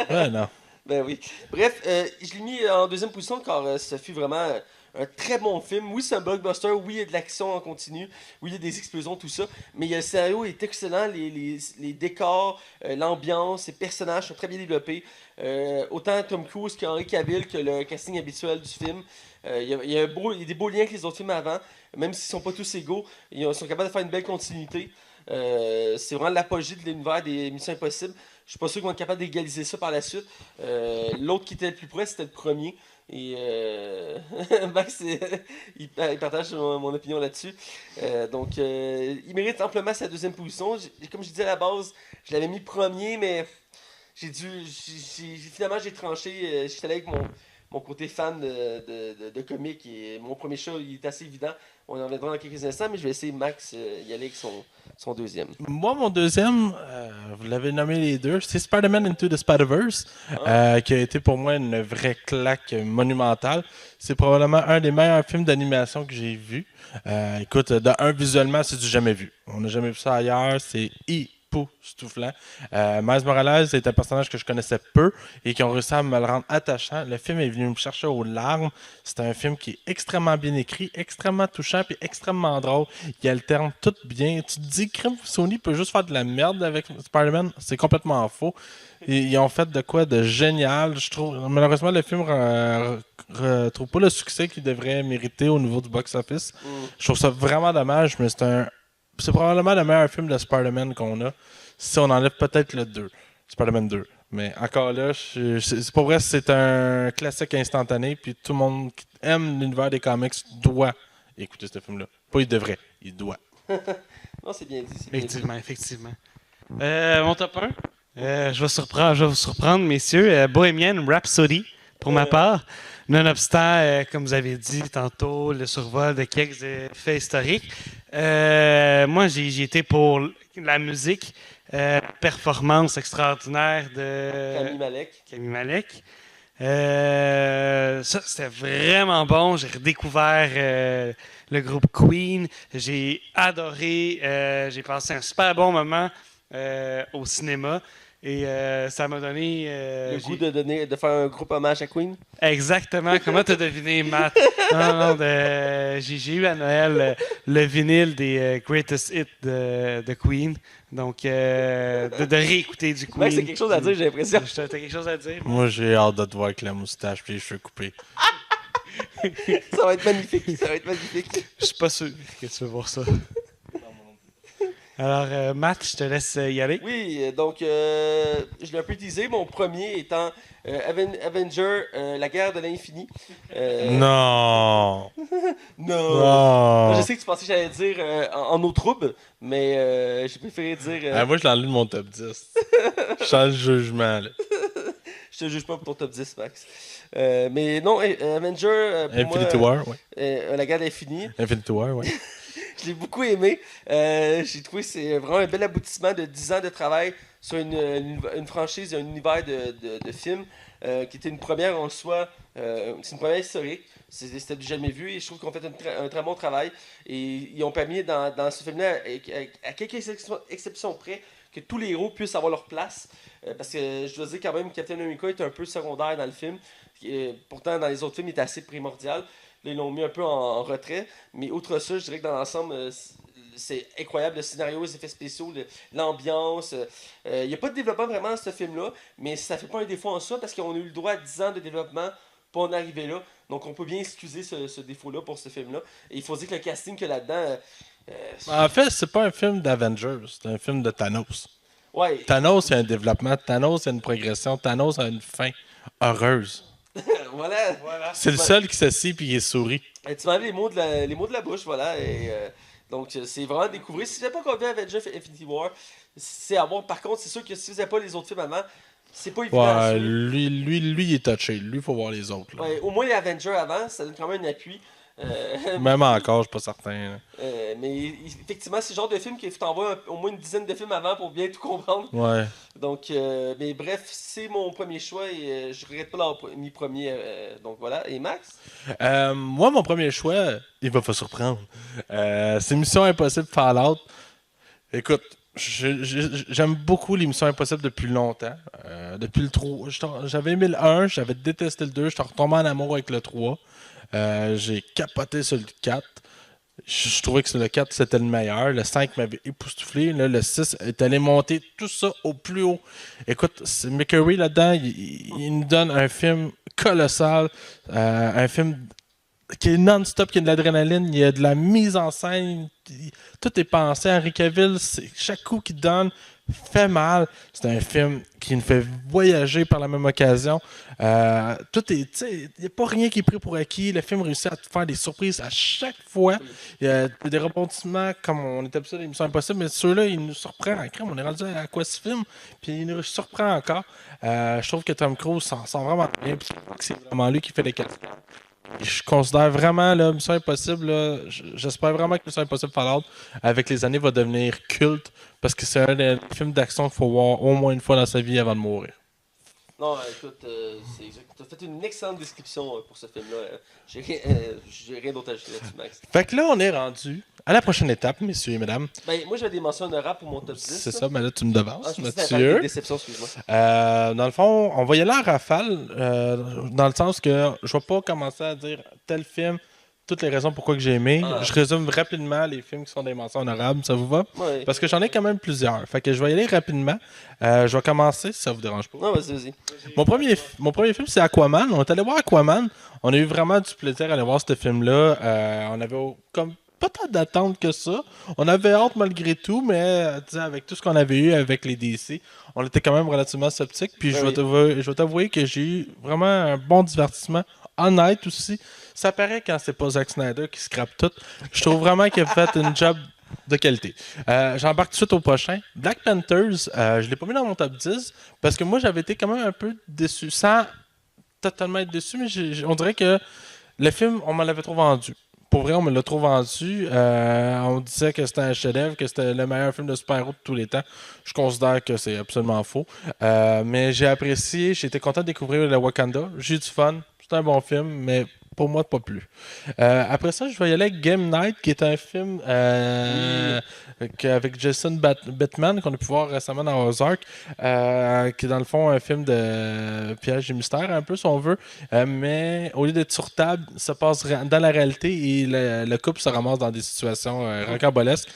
Ben non. Ben oui. Bref, je l'ai mis en deuxième position car ce fut vraiment un très bon film. Oui, c'est un blockbuster. Oui, il y a de l'action en continu. Oui, il y a des explosions, tout ça. Mais le scénario est excellent. Les décors, l'ambiance, les personnages sont très bien développés. Autant Tom Cruise qu'Henry Cavill que le casting habituel du film. Il y a des beaux liens avec les autres films avant. Même s'ils sont pas tous égaux, ils sont capables de faire une belle continuité. C'est vraiment l'apogée de l'univers des Missions Impossibles. Je suis pas sûr qu'ils vont être capables d'égaliser ça par la suite. L'autre qui était le plus près, c'était le premier. Et Max, il partage mon opinion là-dessus. Donc, il mérite amplement sa deuxième position. Comme je disais à la base, je l'avais mis premier, mais finalement, j'ai tranché. J'étais allé avec mon côté fan de comics. Et mon premier choix, il est assez évident. On en reviendra dans quelques instants, mais je vais essayer Max y aller avec son deuxième. Moi, mon deuxième, vous l'avez nommé les deux, c'est Spider-Man Into the Spider-Verse, qui a été pour moi une vraie claque monumentale. C'est probablement un des meilleurs films d'animation que j'ai vu. Écoute, visuellement, c'est du jamais vu. On n'a jamais vu ça ailleurs, c'est époustouflant. Miles Morales est un personnage que je connaissais peu et qui ont réussi à me le rendre attachant. Le film est venu me chercher aux larmes. C'est un film qui est extrêmement bien écrit, extrêmement touchant puis extrêmement drôle. Il alterne tout bien. Tu te dis que Sony peut juste faire de la merde avec Spider-Man, c'est complètement faux. Ils ont fait de quoi de génial. Je trouve malheureusement le film retrouve pas le succès qu'il devrait mériter au niveau du box-office. Je trouve ça vraiment dommage, mais c'est probablement le meilleur film de Spider-Man qu'on a. Si on enlève peut-être le 2, Spider-Man 2. Mais encore là, c'est pour vrai, c'est un classique instantané. Puis tout le monde qui aime l'univers des comics doit écouter ce film-là. Pas il devrait, il doit. Non, c'est bien dit. Effectivement. Mon top 1, je vais vous surprendre, messieurs. Bohemian Rhapsody, pour ma part. Nonobstant, comme vous avez dit tantôt, le survol de quelques faits historiques, moi, j'ai été pour la musique, performance extraordinaire de Camille Malek. Ça, c'était vraiment bon. J'ai redécouvert le groupe Queen. J'ai adoré. J'ai passé un super bon moment au cinéma. Et ça m'a donné... le goût de faire un groupe hommage à Queen. Exactement. Comment t'as deviné, Matt? Non, j'ai eu à Noël le vinyle des Greatest Hits de Queen. Donc, de réécouter du Queen. Ouais, c'est quelque chose à dire, j'ai l'impression. T'as quelque chose à dire? Moi, j'ai hâte de te voir avec la moustache et les cheveux coupés. Ça va être magnifique. Je suis pas sûr que tu veux voir ça. Alors, Matt, je te laisse y aller. Oui, donc, je l'ai un peu teasé. Mon premier étant Avenger, la guerre de l'infini. Non! Non! Je sais que tu pensais que j'allais dire en eau trouble, mais j'ai préféré dire... moi, je l'ai enlevé de mon top 10. Je change le jugement, là. Je te juge pas pour ton top 10, Max. Mais non, Avenger, pour Infinity moi... War, ouais. La guerre de l'infini. Infinity War, ouais. Je l'ai beaucoup aimé. J'ai trouvé que c'est vraiment un bel aboutissement de 10 ans de travail sur une franchise, un univers de films qui était une première en soi. C'est une première historique. C'était du jamais vu et je trouve qu'ils ont fait un très bon travail. Et ils ont permis dans ce film-là, à quelques exceptions près, que tous les héros puissent avoir leur place. Parce que je dois dire quand même que Captain America est un peu secondaire dans le film. Pourtant, dans les autres films, il est assez primordial. Là, ils l'ont mis un peu en retrait. Mais outre ça, je dirais que dans l'ensemble, c'est incroyable. Le scénario, les effets spéciaux, l'ambiance. Il n'y a pas de développement vraiment dans ce film-là. Mais ça fait pas un défaut en soi parce qu'on a eu le droit à 10 ans de développement pour en arriver là. Donc on peut bien excuser ce défaut-là pour ce film-là. Et il faut dire que le casting qu'il y a là-dedans... En fait, c'est pas un film d'Avengers. C'est un film de Thanos. Ouais. Thanos, il y a un développement. Thanos, il y a une progression. Thanos a une fin heureuse. Voilà. C'est le seul qui s'assied puis il sourit. Et tu m'as les mots de la bouche, voilà. Et, donc, c'est vraiment découvrir. Si vous n'avez pas encore vu Avengers Infinity War, c'est à voir. Par contre, c'est sûr que si vous n'avez pas les autres films avant, c'est pas évident à Ouais, suivre. lui, il est touché. Lui, il faut voir les autres. Là. Ouais, au moins les Avengers avant, ça donne quand même un appui. Même encore, je suis pas certain. Là. Mais effectivement, c'est le genre de film qu'il faut t'envoyer au moins une dizaine de films avant pour bien tout comprendre. Ouais. Donc, mais bref, c'est mon premier choix et je regrette pas l'avoir mis premier. Donc voilà. Et Max? Moi, mon premier choix, il va pas surprendre. C'est Mission Impossible Fallout. Écoute, j'aime beaucoup les Missions Impossibles depuis longtemps. Depuis le 3. J'avais aimé le 1, j'avais détesté le 2, je suis retombé en amour avec le 3. J'ai capoté sur le 4. Je trouvais que le 4 c'était le meilleur. Le 5 m'avait époustouflé. Là, le 6 est allé monter tout ça au plus haut. Écoute, McCurry là-dedans, il nous donne un film colossal. Un film qui est non-stop, qui a de l'adrénaline, il y a de la mise en scène, tout est pensé. Henry Cavill, chaque coup qu'il donne fait mal. C'est un film qui nous fait voyager par la même occasion. Tout est, il n'y a pas rien qui est pris pour acquis. Le film réussit à te faire des surprises à chaque fois. Il y a des rebondissements comme on est habitué à l'émission Impossible, mais ceux-là, il nous surprend. On est rendu à quoi ce film? Puis il nous surprend encore. Je trouve que Tom Cruise s'en sent vraiment bien. C'est vraiment lui qui fait les calculs. Je considère vraiment là, Mission Impossible, là, j'espère vraiment que Mission Impossible Fallout, avec les années, va devenir culte parce que c'est un des films d'action qu'il faut voir au moins une fois dans sa vie avant de mourir. Non, écoute, tu as fait une excellente description pour ce film-là. J'ai rien d'autre à ajouter là-dessus, Max. Fait que là, on est rendu à la prochaine étape, messieurs et mesdames. Ben, moi, j'avais des mentions honorables pour mon top 10. C'est ça, mais là, tu me devances, je me suis Mathieu. déception, excuse-moi. Dans le fond, on va y aller en rafale, dans le sens que je vais pas commencer à dire tel film, toutes les raisons pourquoi que j'ai aimé. Je résume rapidement les films qui sont des mentions honorables, ça vous va? Ouais. Parce que j'en ai quand même plusieurs. Fait que je vais y aller rapidement. Je vais commencer, si ça vous dérange pas. Non, vas-y. Mon premier film, c'est Aquaman. On est allé voir Aquaman. On a eu vraiment du plaisir à aller voir ce film-là. On avait comme pas tant d'attentes que ça. On avait hâte malgré tout, mais avec tout ce qu'on avait eu avec les DC, on était quand même relativement sceptiques. Puis je vais t'avouer que j'ai eu vraiment un bon divertissement. Honnête aussi. Ça paraît quand c'est pas Zack Snyder qui scrape tout. Je trouve vraiment qu'il a fait une job de qualité. J'embarque tout de suite au prochain. Black Panthers, je l'ai pas mis dans mon top 10 parce que moi j'avais été quand même un peu déçu. Sans totalement être déçu, mais on dirait que le film, on me l'avait trop vendu. Pour vrai, on me l'a trop vendu. On disait que c'était un chef-d'œuvre, que c'était le meilleur film de super-héros de tous les temps. Je considère que c'est absolument faux. Mais j'ai apprécié, j'ai été content de découvrir le Wakanda. J'ai eu du fun. C'est un bon film, mais pour moi, pas plus. Après ça, je vais y aller avec Game Night, qui est un film avec Jason Bateman, qu'on a pu voir récemment dans Ozark, qui est dans le fond un film de piège et mystère, un peu, si on veut. Mais au lieu d'être sur table, ça passe dans la réalité et le couple se ramasse dans des situations rocambolesques.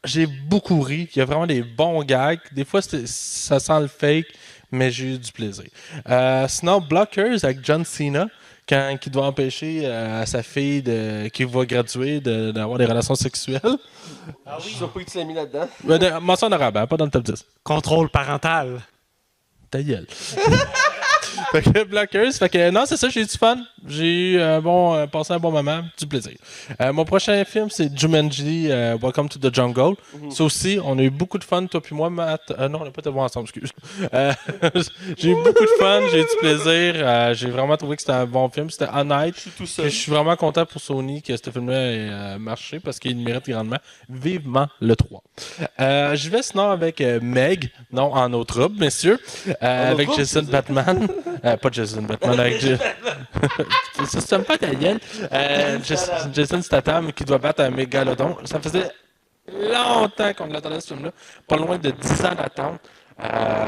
J'ai beaucoup ri. Il y a vraiment des bons gags. Des fois, ça sent le fake, mais j'ai eu du plaisir. Sinon, Blockers avec John Cena, qui doit empêcher sa fille qui va graduer d'avoir des relations sexuelles. Ah oui. Je sais pas que tu l'as mis là-dedans. Mention honorable, hein, pas dans le top 10. Contrôle parental. Ta gueule. Fait que Blockers, fait que non, c'est ça, j'ai eu du fun. J'ai eu passé un bon moment, du plaisir. Mon prochain film, c'est Jumanji, Welcome to the Jungle. Ça aussi, on a eu beaucoup de fun, toi puis moi, Matt. Non, on n'a pas été voir ensemble, excuse. J'ai eu beaucoup de fun, j'ai eu du plaisir. J'ai vraiment trouvé que c'était un bon film, c'était honnête. Je suis tout seul. Je suis vraiment content pour Sony que ce film-là ait marché parce qu'il mérite grandement. Vivement le 3. Je vais sinon avec Meg, non en eau trouble, messieurs, avec Jason Bateman. Pas Jason Bateman, avec ça me fait ta gueule. Jason Statham qui doit battre un mégalodon. Ça faisait longtemps qu'on l'attendait ce film-là. Pas loin de 10 ans d'attente.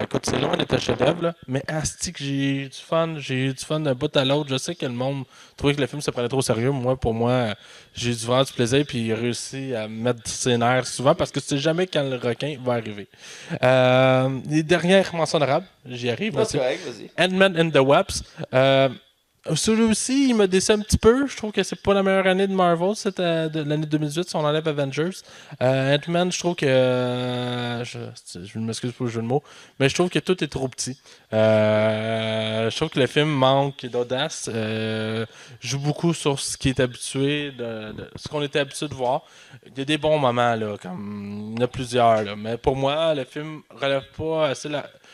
Écoute, c'est loin d'être un chef-d'œuvre, là, mais asti que j'ai eu du fun. J'ai eu du fun d'un bout à l'autre. Je sais que le monde trouvait que le film se prenait trop au sérieux. Pour moi, j'ai eu vraiment du plaisir puis il a réussi à mettre ses nerfs souvent parce que tu sais jamais quand le requin va arriver. Les dernières mentions honorables, j'y arrive. Vas-y. Ant-Man and the Wasp. Celui aussi, il me déçoit un petit peu. Je trouve que c'est pas la meilleure année de Marvel, c'était de l'année 2018, si on enlève Avengers. Ant-Man, je trouve que... je m'excuse pour le jeu de mots, mais je trouve que tout est trop petit. Je trouve que le film manque d'audace. Joue beaucoup sur ce qui est habitué, ce qu'on était habitué de voir. Il y a des bons moments, là, comme il y en a plusieurs, là, mais pour moi, le film relève pas assez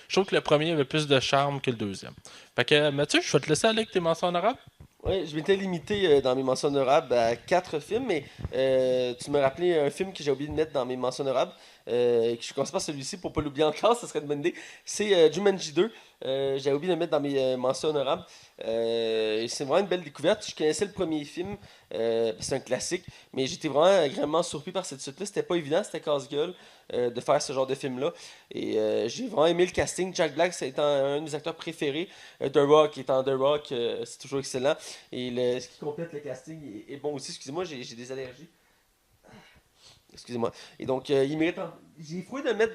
Je trouve que le premier avait plus de charme que le deuxième. Fait que, Mathieu, je vais te laisser aller avec tes mentions honorables. Oui, je m'étais limité dans mes mentions honorables à 4 films, mais tu m'as rappelé un film que j'ai oublié de mettre dans mes mentions honorables. que je commence par celui-ci pour ne pas l'oublier encore, ça serait une bonne idée. C'est Jumanji 2. J'avais oublié de le mettre dans mes mentions honorables. C'est vraiment une belle découverte. Je connaissais le premier film, c'est un classique, mais j'étais vraiment agréablement surpris par cette suite-là. C'était pas évident, c'était casse-gueule de faire ce genre de film-là. Et j'ai vraiment aimé le casting. Jack Black, c'est un de mes acteurs préférés. The Rock étant The Rock, c'est toujours excellent. Et ce qui complète le casting est bon aussi. Excusez-moi, j'ai des allergies. Excusez-moi. Et donc, il mérite. J'ai fouillé de le mettre.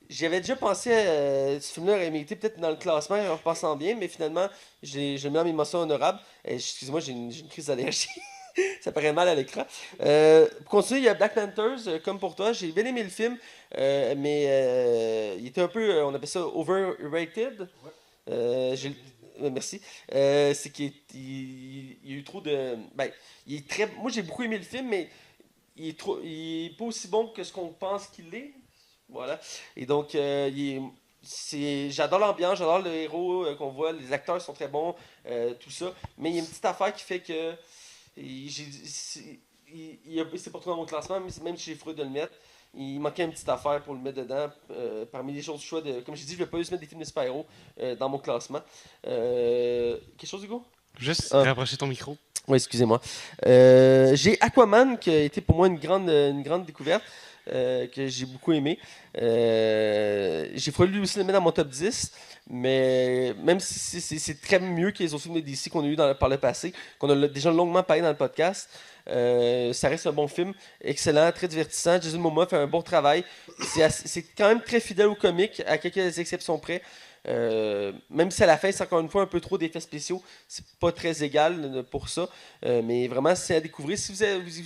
J'avais déjà pensé à ce film-là aurait mérité peut-être dans le classement en repensant bien, mais finalement, je l'ai mis dans mes mentions honorables. Excusez-moi, j'ai une crise d'allergie. Ça paraît mal à l'écran. Pour continuer, il y a Black Panthers, comme pour toi. J'ai bien aimé le film, mais il était un peu, on appelle ça overrated. Merci. C'est qu'il y a eu trop de. Ben, il est très. Moi, j'ai beaucoup aimé le film, mais il est pas aussi bon que ce qu'on pense qu'il est. Voilà. Et donc, j'adore l'ambiance, j'adore le héros qu'on voit, les acteurs sont très bons, tout ça. Mais il y a une petite affaire qui fait que c'est pas trop dans mon classement, mais même si j'ai fouillé de le mettre, il manquait une petite affaire pour le mettre dedans. Parmi les choses choix de. Comme j'ai dit, je vais pas juste mettre des films de super-héros dans mon classement. Quelque chose, Hugo? Juste rapprocher ton micro. Oui, excusez-moi. J'ai Aquaman qui a été pour moi une grande découverte. Que j'ai beaucoup aimé. J'ai voulu aussi le mettre dans mon top 10, mais même si c'est très mieux que les autres films de DC qu'on a eu par le passé, qu'on a déjà longuement parlé dans le podcast, ça reste un bon film, excellent, très divertissant. Jason Momoa fait un bon travail. C'est quand même très fidèle au comique, à quelques exceptions près. Même si à la fin c'est encore une fois un peu trop d'effets spéciaux, c'est pas très égal pour ça, mais vraiment c'est à découvrir. Si vous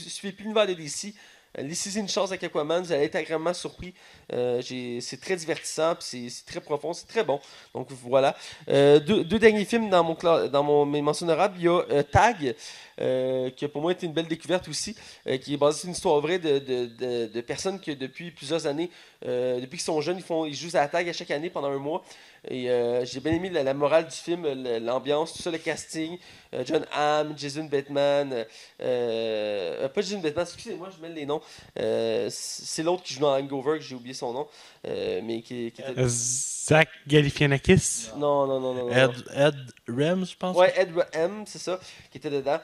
suivez plus l'univers de DC, laissez une chance avec Aquaman, vous allez être agréablement surpris. C'est très divertissant, puis c'est très profond, c'est très bon. Donc voilà. Deux derniers films dans mes mentions honorables. Il y a Tag, qui pour moi été une belle découverte aussi, qui est basée sur une histoire vraie de personnes qui depuis plusieurs années, depuis qu'ils sont jeunes, ils jouent à la tag à chaque année pendant un mois. Et j'ai bien aimé la morale du film, l'ambiance, tout ça, le casting. John Hamm, Jason Bateman, pas Jason Bateman, excusez-moi, je mets les noms. C'est l'autre qui joue dans Hangover, que j'ai oublié son nom, mais qui était... Zach Galifianakis. Non. Ed Rems, je pense. Ouais, Ed M, c'est ça, qui était dedans.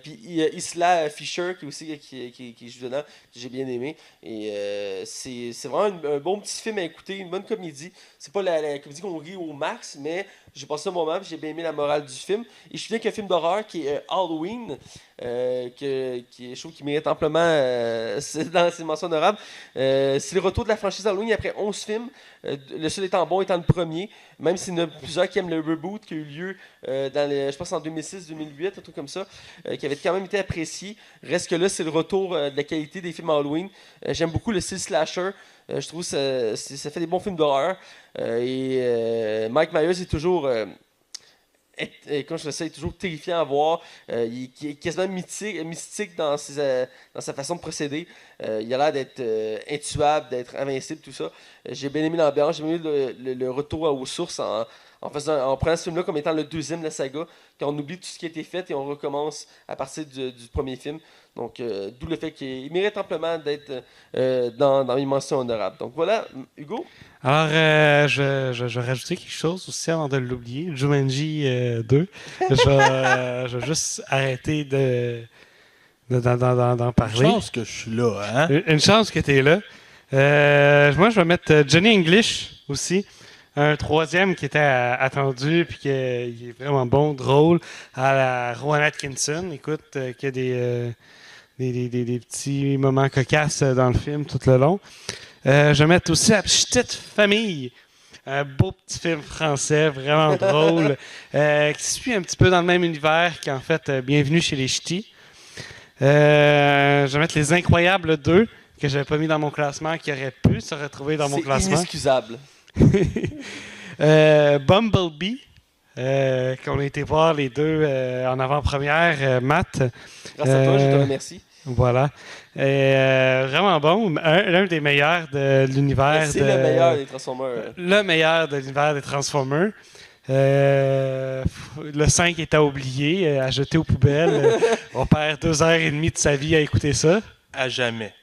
Puis Isla Fisher, qui joue dedans, que j'ai bien aimé. Et c'est vraiment un bon petit film à écouter, une bonne comédie. C'est pas la comédie qu'on rit au max, mais j'ai passé un moment, puis j'ai bien aimé la morale du film. Et je souviens qu'un film d'horreur qui est Halloween, je trouve qu'il mérite amplement dans ses mentions honorables. C'est le retour de la franchise Halloween après 11 films. Le seul étant bon étant le premier, même s'il y en a plusieurs qui aiment le reboot qui a eu lieu je pense en 2006-2008, un truc comme ça, qui avait quand même été apprécié. Reste que là, c'est le retour de la qualité des films Halloween. J'aime beaucoup le style slasher. Je trouve que ça fait des bons films d'horreur. Mike Myers est toujours... quand je le sais, il est toujours terrifiant à voir. Il est quasiment mystique dans sa façon de procéder. Il a l'air d'être intuable, d'être invincible, tout ça. J'ai bien aimé l'ambiance, j'ai bien aimé le retour aux sources en prenant ce film-là comme étant le deuxième de la saga, quand on oublie tout ce qui a été fait et on recommence à partir du premier film. Donc, d'où le fait qu'il mérite amplement d'être dans les mentions honorables. Donc voilà, Hugo. Alors, je vais rajouter quelque chose aussi avant de l'oublier. Jumanji 2. Je vais juste arrêter d'en parler. Une chance que je suis là, hein? Une chance que tu es là. Moi, je vais mettre Johnny English aussi. Un troisième qui était attendu puis qui est vraiment bon, drôle, à la Rowan Atkinson. Écoute, qui a des petits moments cocasses dans le film tout le long. Je vais mettre aussi La Petite Famille. Un beau petit film français, vraiment drôle, qui suit un petit peu dans le même univers qu'en fait Bienvenue chez les Ch'tis. Je vais mettre Les Incroyables 2, que je n'avais pas mis dans mon classement, qui aurait pu se retrouver dans mon classement. C'est inexcusable. Bumblebee, qu'on a été voir les deux en avant-première, Matt. Grâce à toi, je te remercie. Voilà. Vraiment bon. L'un des meilleurs de l'univers. C'est le meilleur des Transformers. Le meilleur de l'univers des Transformers. Le 5 est à oublier, à jeter aux poubelles. On perd 2h30 de sa vie à écouter ça. À jamais.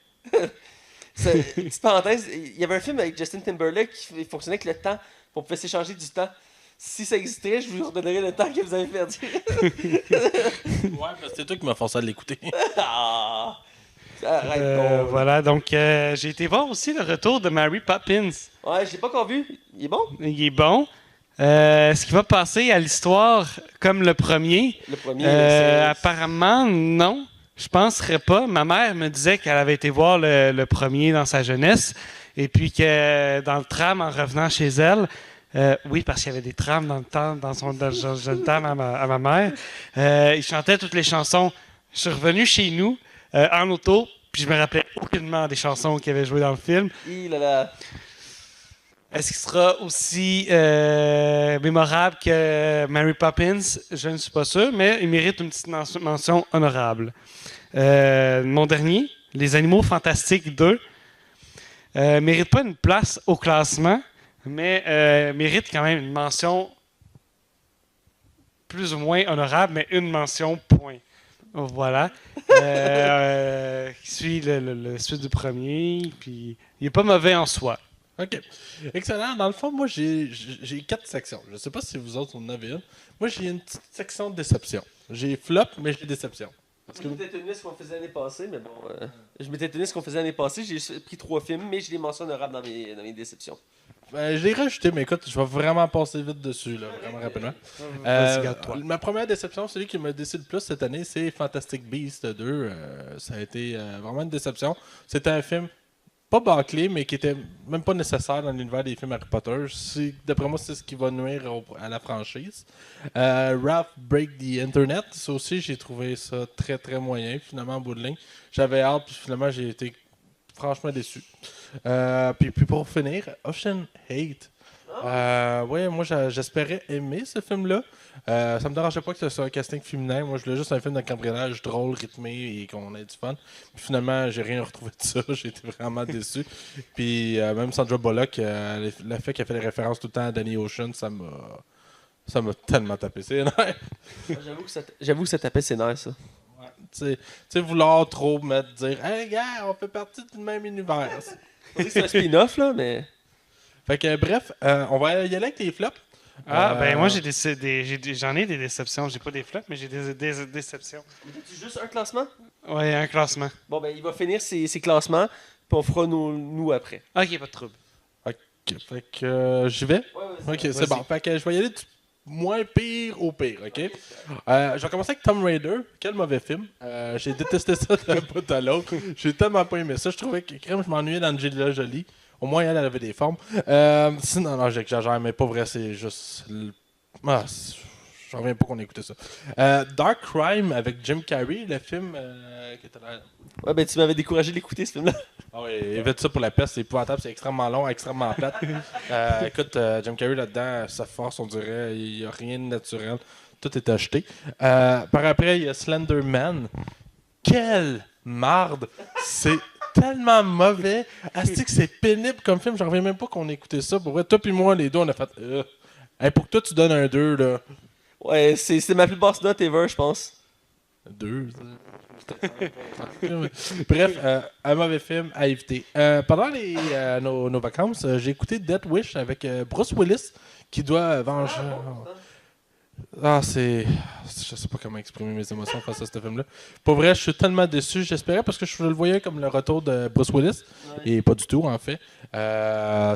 Petite parenthèse, il y avait un film avec Justin Timberlake qui fonctionnait avec le temps. On pouvait s'échanger du temps. Si ça existerait, je vous redonnerais le temps que vous avez perdu. Ouais, parce que c'est toi qui m'as forcé à l'écouter. Ah! Arrête donc. Voilà, donc j'ai été voir aussi le retour de Mary Poppins. Ouais, je l'ai pas encore vu. Il est bon? Il est bon. Est-ce qu'il va passer à l'histoire comme le premier? Le premier, Apparemment, non. Je penserais pas. Ma mère me disait qu'elle avait été voir le premier dans sa jeunesse et puis que dans le tram, en revenant chez elle, oui, parce qu'il y avait des trams dans le tram à ma mère, il chantait toutes les chansons. Je suis revenu chez nous en auto, puis je me rappelais aucunement des chansons qu'il avait jouées dans le film. Est-ce qu'il sera aussi mémorable que Mary Poppins? Je ne suis pas sûr, mais il mérite une petite mention honorable. Mon dernier, Les Animaux Fantastiques 2, mérite pas une place au classement, mais mérite quand même une mention plus ou moins honorable, mais une mention point. Voilà. Qui suit le suite du premier, puis il n'est pas mauvais en soi. OK. Excellent. Dans le fond, moi, j'ai 4 sections. Je sais pas si vous autres, en avez une. Moi, j'ai une petite section de déception. J'ai flop, mais j'ai déception. Je m'étais tenu ce qu'on faisait l'année passée, mais bon. Je m'étais tenu ce qu'on faisait l'année passée. J'ai pris 3 films, mais j'ai des mentions honorables dans mes déceptions. Je l'ai rajouté, mais écoute, je vais vraiment passer vite dessus, là, vraiment rapidement. Vas-y, garde-toi. Ma première déception, celui qui m'a déçu le plus cette année, c'est Fantastic Beasts 2. Ça a été vraiment une déception. C'était un film pas bâclé, mais qui était même pas nécessaire dans l'univers des films Harry Potter. D'après moi, c'est ce qui va nuire à la franchise. Ralph Break the Internet, ça aussi, j'ai trouvé ça très très moyen, finalement, en bout de ligne. J'avais hâte, puis finalement, j'ai été franchement déçu. Puis pour finir, Ocean Hate. Ouais, moi j'espérais aimer ce film-là. Ça me dérangeait pas que ce soit un casting féminin. Moi je voulais juste un film de cambriolage drôle, rythmé et qu'on ait du fun. Puis finalement, j'ai rien retrouvé de ça. J'ai été vraiment déçu. Puis même Sandra Bullock, le fait qu'elle fait des références tout le temps à Danny Ocean, ça m'a tellement tapé ses nerfs. J'avoue que ça tapait ses nerfs, ça. Tu sais, vouloir trop dire hey gars, on fait partie du même univers. On dit que c'est un spin-off, là, mais. Fait que bref, on va y aller avec les flops. Ben moi j'en ai des déceptions. J'ai pas des flops, mais j'ai des déceptions. As-tu juste un classement? Ouais, un classement. Bon, ben il va finir ses classements, puis on fera nous après. Ok, pas de trouble. Ok, fait que j'y vais. Ouais, Ok, c'est bon. Fait que je vais y aller du moins pire au pire, ok? Je vais commencer avec Tomb Raider. Quel mauvais film. J'ai détesté ça d'un bout à l'autre. J'ai tellement pas aimé ça. Je trouvais que crème, je m'ennuyais d'Angelina Jolie. Au moins, elle avait des formes. Sinon, non, j'exagère, mais pas vrai, c'est juste. J'en reviens pas qu'on ait écouté ça. Dark Crime avec Jim Carrey, le film qui était là. Ouais, ben tu m'avais découragé d'écouter ce film-là. Ah oui, évite ça pour la peste, c'est épouvantable, c'est extrêmement long, extrêmement plate. Écoute, Jim Carrey là-dedans, sa force, on dirait, il n'y a rien de naturel. Tout est acheté. Par après, il y a Slender Man. Quelle marde! C'est tellement mauvais. Asti que c'est pénible comme film, j'en reviens même pas qu'on ait écouté ça. Pour vrai, toi puis moi, les deux, on a fait. Hey, pour que toi, tu donnes un 2, là. Ouais, c'est ma plus basse note ever, je pense. 2. Bref, un mauvais film à éviter. Pendant nos vacances, j'ai écouté Death Wish avec Bruce Willis qui doit venger. Je sais pas comment exprimer mes émotions face à ce film-là. Pour vrai, je suis tellement déçu. J'espérais parce que je le voyais comme le retour de Bruce Willis. Ouais. Et pas du tout, en fait.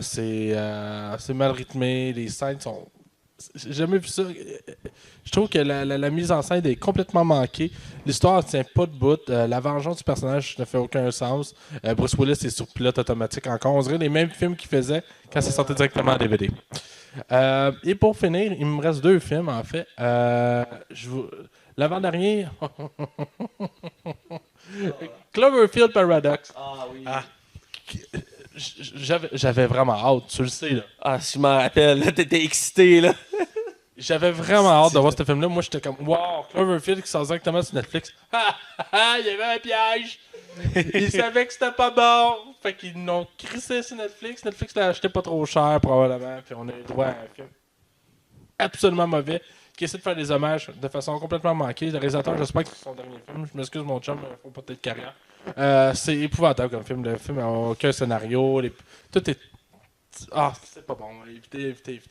C'est mal rythmé. Les scènes sont. J'ai jamais vu ça. Je trouve que la mise en scène est complètement manquée. L'histoire ne tient pas de bout. La vengeance du personnage ne fait aucun sens. Bruce Willis est sur pilote automatique encore. On dirait les mêmes films qu'il faisait quand c'est sorti directement en DVD. Et pour finir, il me reste 2 films en fait. L'avant-dernier. Cloverfield Paradox. Ah oui. J'avais vraiment hâte, tu le sais là. Ah, si je m'en rappelle, là, t'étais excité là. J'avais vraiment hâte de voir ce film-là. Moi, j'étais comme, wow, Cloverfield qui sort directement sur Netflix. Il y avait un piège. Ils savaient que c'était pas bon. Fait qu'ils l'ont crissé sur Netflix. Netflix l'a acheté pas trop cher, probablement. Puis on a eu droit à un film absolument mauvais qui essaie de faire des hommages de façon complètement manquée. Le réalisateur, j'espère que c'est son dernier film. Je m'excuse, mon chum, il faut peut-être carrière. C'est épouvantable comme film. Le film n'a aucun scénario. Tout est. Ah, c'est pas bon. Évitez.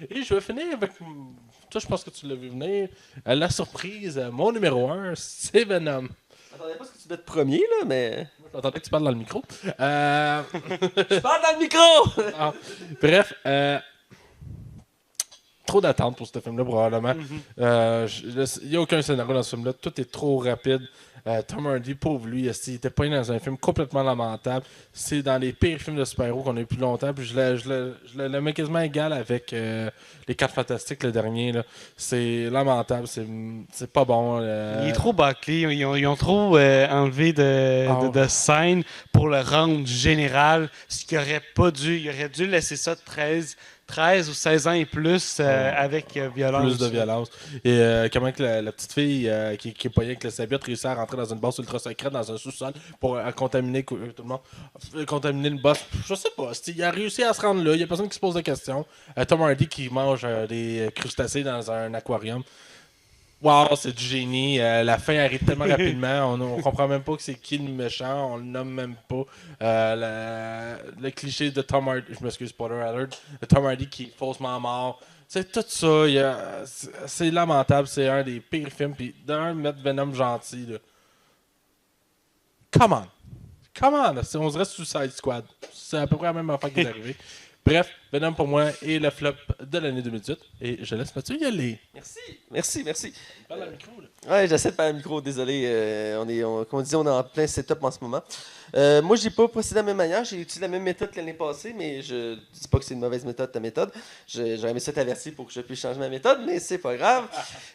Et je vais finir avec. Toi, je pense que tu l'as vu venir. La surprise, mon numéro 1, c'est Venom. J'attendais pas ce que tu dois être premier, là, mais. J'entendais que tu parles dans le micro. Je parle dans le micro! Ah, bref, trop d'attente pour ce film-là, probablement. Il n'y a aucun scénario dans ce film-là. Tout est trop rapide. Tom Hardy, pauvre lui, il était pas dans un film complètement lamentable. C'est dans les pires films de super-héros qu'on a eu plus longtemps. Puis je le mets quasiment égal avec Les 4 Fantastiques, le dernier. Là. C'est lamentable. C'est pas bon. Il est trop bâclé. Ils ont trop enlevé de scène pour le rendre général. Ce qui aurait pas dû. Il aurait dû laisser ça 13 ou 16 ans et plus avec violence. Plus de violence. Et comment que la petite fille qui est poignée avec le symbiote réussit à rentrer dans une base ultra secrète dans un sous-sol pour contaminer tout le monde. Contaminer le boss. Je sais pas. Il a réussi à se rendre là. Il y a personne qui se pose de questions. Tom Hardy qui mange des crustacés dans un aquarium. Wow, c'est du génie. La fin arrive tellement rapidement. On comprend même pas que c'est qui le méchant. On le nomme même pas. Le cliché de Tom Hardy. Je m'excuse, spoiler alert. De Tom Hardy qui est faussement mort. C'est tout ça. C'est lamentable. C'est un des pires films. Puis d'un, mettre Venom gentil. Là. Come on. On dirait Suicide Squad. C'est à peu près la même affaire qui est arrivée. Bref, Venom pour moi est le flop de l'année 2018. Et je laisse Mathieu y aller. Merci. Parle à micro, là. Ouais, j'essaie de parler au micro, désolé. Comme on disait, on est en plein setup en ce moment. Moi, j'ai pas procédé de la même manière. J'ai utilisé la même méthode que l'année passée, mais je dis pas que c'est une mauvaise méthode, ta méthode. J'aurais aimé ça t'avertir pour que je puisse changer ma méthode, mais c'est pas grave.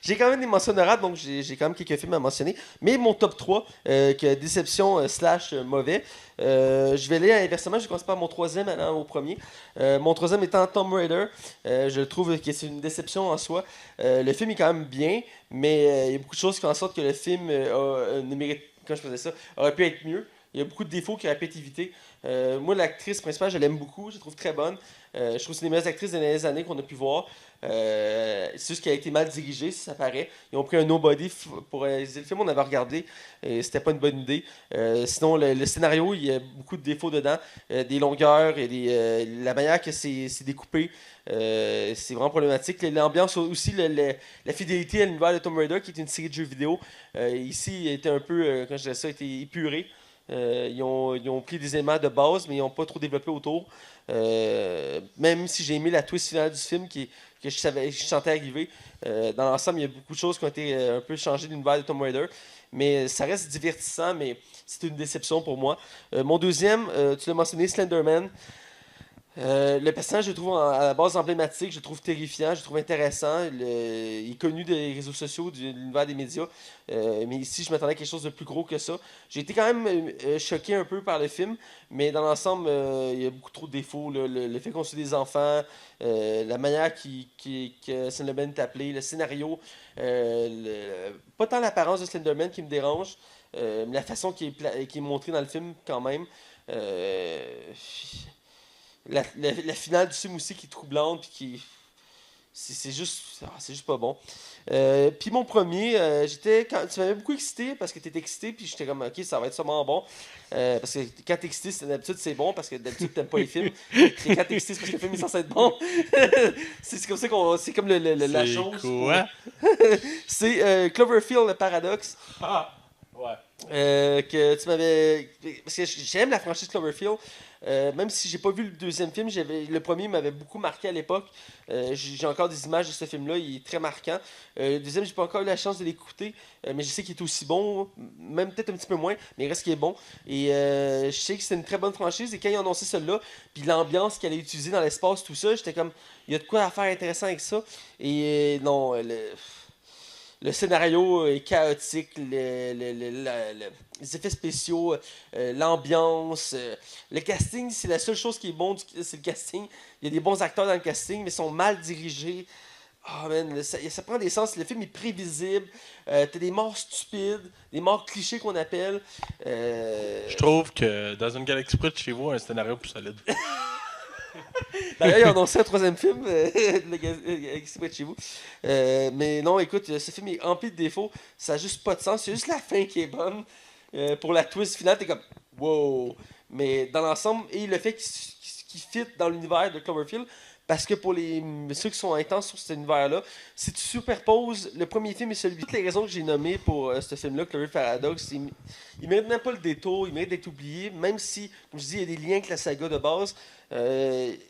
J'ai quand même des mentions honorables, donc j'ai quand même quelques films à mentionner. Mais mon top 3, que déception / mauvais, je vais aller inversement. Je vais commencer par mon troisième allant au premier. Mon troisième étant Tomb Raider. Je trouve que c'est une déception en soi. Le film est quand même bien, mais il y a beaucoup de choses qui font en sorte que le film ne mérite, quand je faisais ça, aurait pu être mieux. Il y a beaucoup de défauts qui auraient pu être évités. Moi, l'actrice principale, je l'aime beaucoup. Je la trouve très bonne. Je trouve que c'est une des meilleures actrices des dernières années qu'on a pu voir. C'est juste qu'elle a été mal dirigée, si ça paraît. Ils ont pris un nobody pour réaliser le film. On avait regardé et c'était pas une bonne idée. Sinon, le scénario, il y a beaucoup de défauts dedans. Des longueurs et la manière que c'est découpé. C'est vraiment problématique. L'ambiance aussi, la fidélité à l'univers de Tomb Raider, qui est une série de jeux vidéo. Ici, il a été un peu, quand je disais ça, a été épuré. Ils ont pris des éléments de base, mais ils n'ont pas trop développé autour. Même si j'ai aimé la twist finale du film que je sentais arriver, dans l'ensemble, il y a beaucoup de choses qui ont été un peu changées de l'univers de Tomb Raider. Mais ça reste divertissant, mais c'est une déception pour moi. Mon deuxième, tu l'as mentionné, Slenderman. Le personnage, je le trouve à la base emblématique, je le trouve terrifiant, je le trouve intéressant. Il est connu des réseaux sociaux, de l'univers des médias. Mais ici, je m'attendais à quelque chose de plus gros que ça. J'ai été quand même choqué un peu par le film, mais dans l'ensemble, il y a beaucoup trop de défauts. Le fait qu'on soit des enfants, la manière que Slenderman est appelé, le scénario, pas tant l'apparence de Slenderman qui me dérange, mais la façon qui est montrée dans le film quand même. La finale du film aussi qui est troublante, puis qui c'est juste pas bon. Puis mon premier, tu m'avais beaucoup excité parce que t'étais excité, puis j'étais comme ok, ça va être sûrement bon. Parce que quand t'es excité, d'habitude c'est bon parce que d'habitude t'aimes pas les films. Et quand t'es excité, c'est parce que le film est censé être bon. C'est comme ça c'est comme la chose. Quoi? C'est Cloverfield le paradoxe. Ah! Ouais. Que tu m'avais. Parce que j'aime la franchise Cloverfield. Même si j'ai pas vu le deuxième film, le premier m'avait beaucoup marqué à l'époque. J'ai encore des images de ce film-là, il est très marquant. Le deuxième, j'ai pas encore eu la chance de l'écouter, mais je sais qu'il est aussi bon, même peut-être un petit peu moins, mais il reste qu'il est bon. Et je sais que c'est une très bonne franchise. Et quand ils ont annoncé celle-là, puis l'ambiance qu'elle allait utiliser dans l'espace, tout ça, j'étais comme, il y a de quoi à faire intéressant avec ça. Et non, le scénario est chaotique, les effets spéciaux, l'ambiance, le casting, c'est la seule chose qui est bon, c'est le casting. Il y a des bons acteurs dans le casting, mais ils sont mal dirigés. Oh man, ça prend des sens. Le film est prévisible. T'as des morts stupides, des morts clichés qu'on appelle. Je trouve que dans une galaxie près de chez vous, un scénario plus solide. D'ailleurs, ils ont annoncé un troisième film, ici près de chez vous. Mais non, écoute, ce film est rempli de défauts. Ça n'a juste pas de sens. C'est juste la fin qui est bonne. Pour la twist finale, t'es comme wow. Mais dans l'ensemble, et le fait qu'il fit dans l'univers de Cloverfield, parce que pour ceux qui sont intenses sur cet univers-là, si tu superposes le premier film et celui, toutes les raisons que j'ai nommées pour ce film-là, Cloverfield Paradox, il mérite même pas le détour, il mérite d'être oublié, même si, comme je dis, il y a des liens avec la saga de base.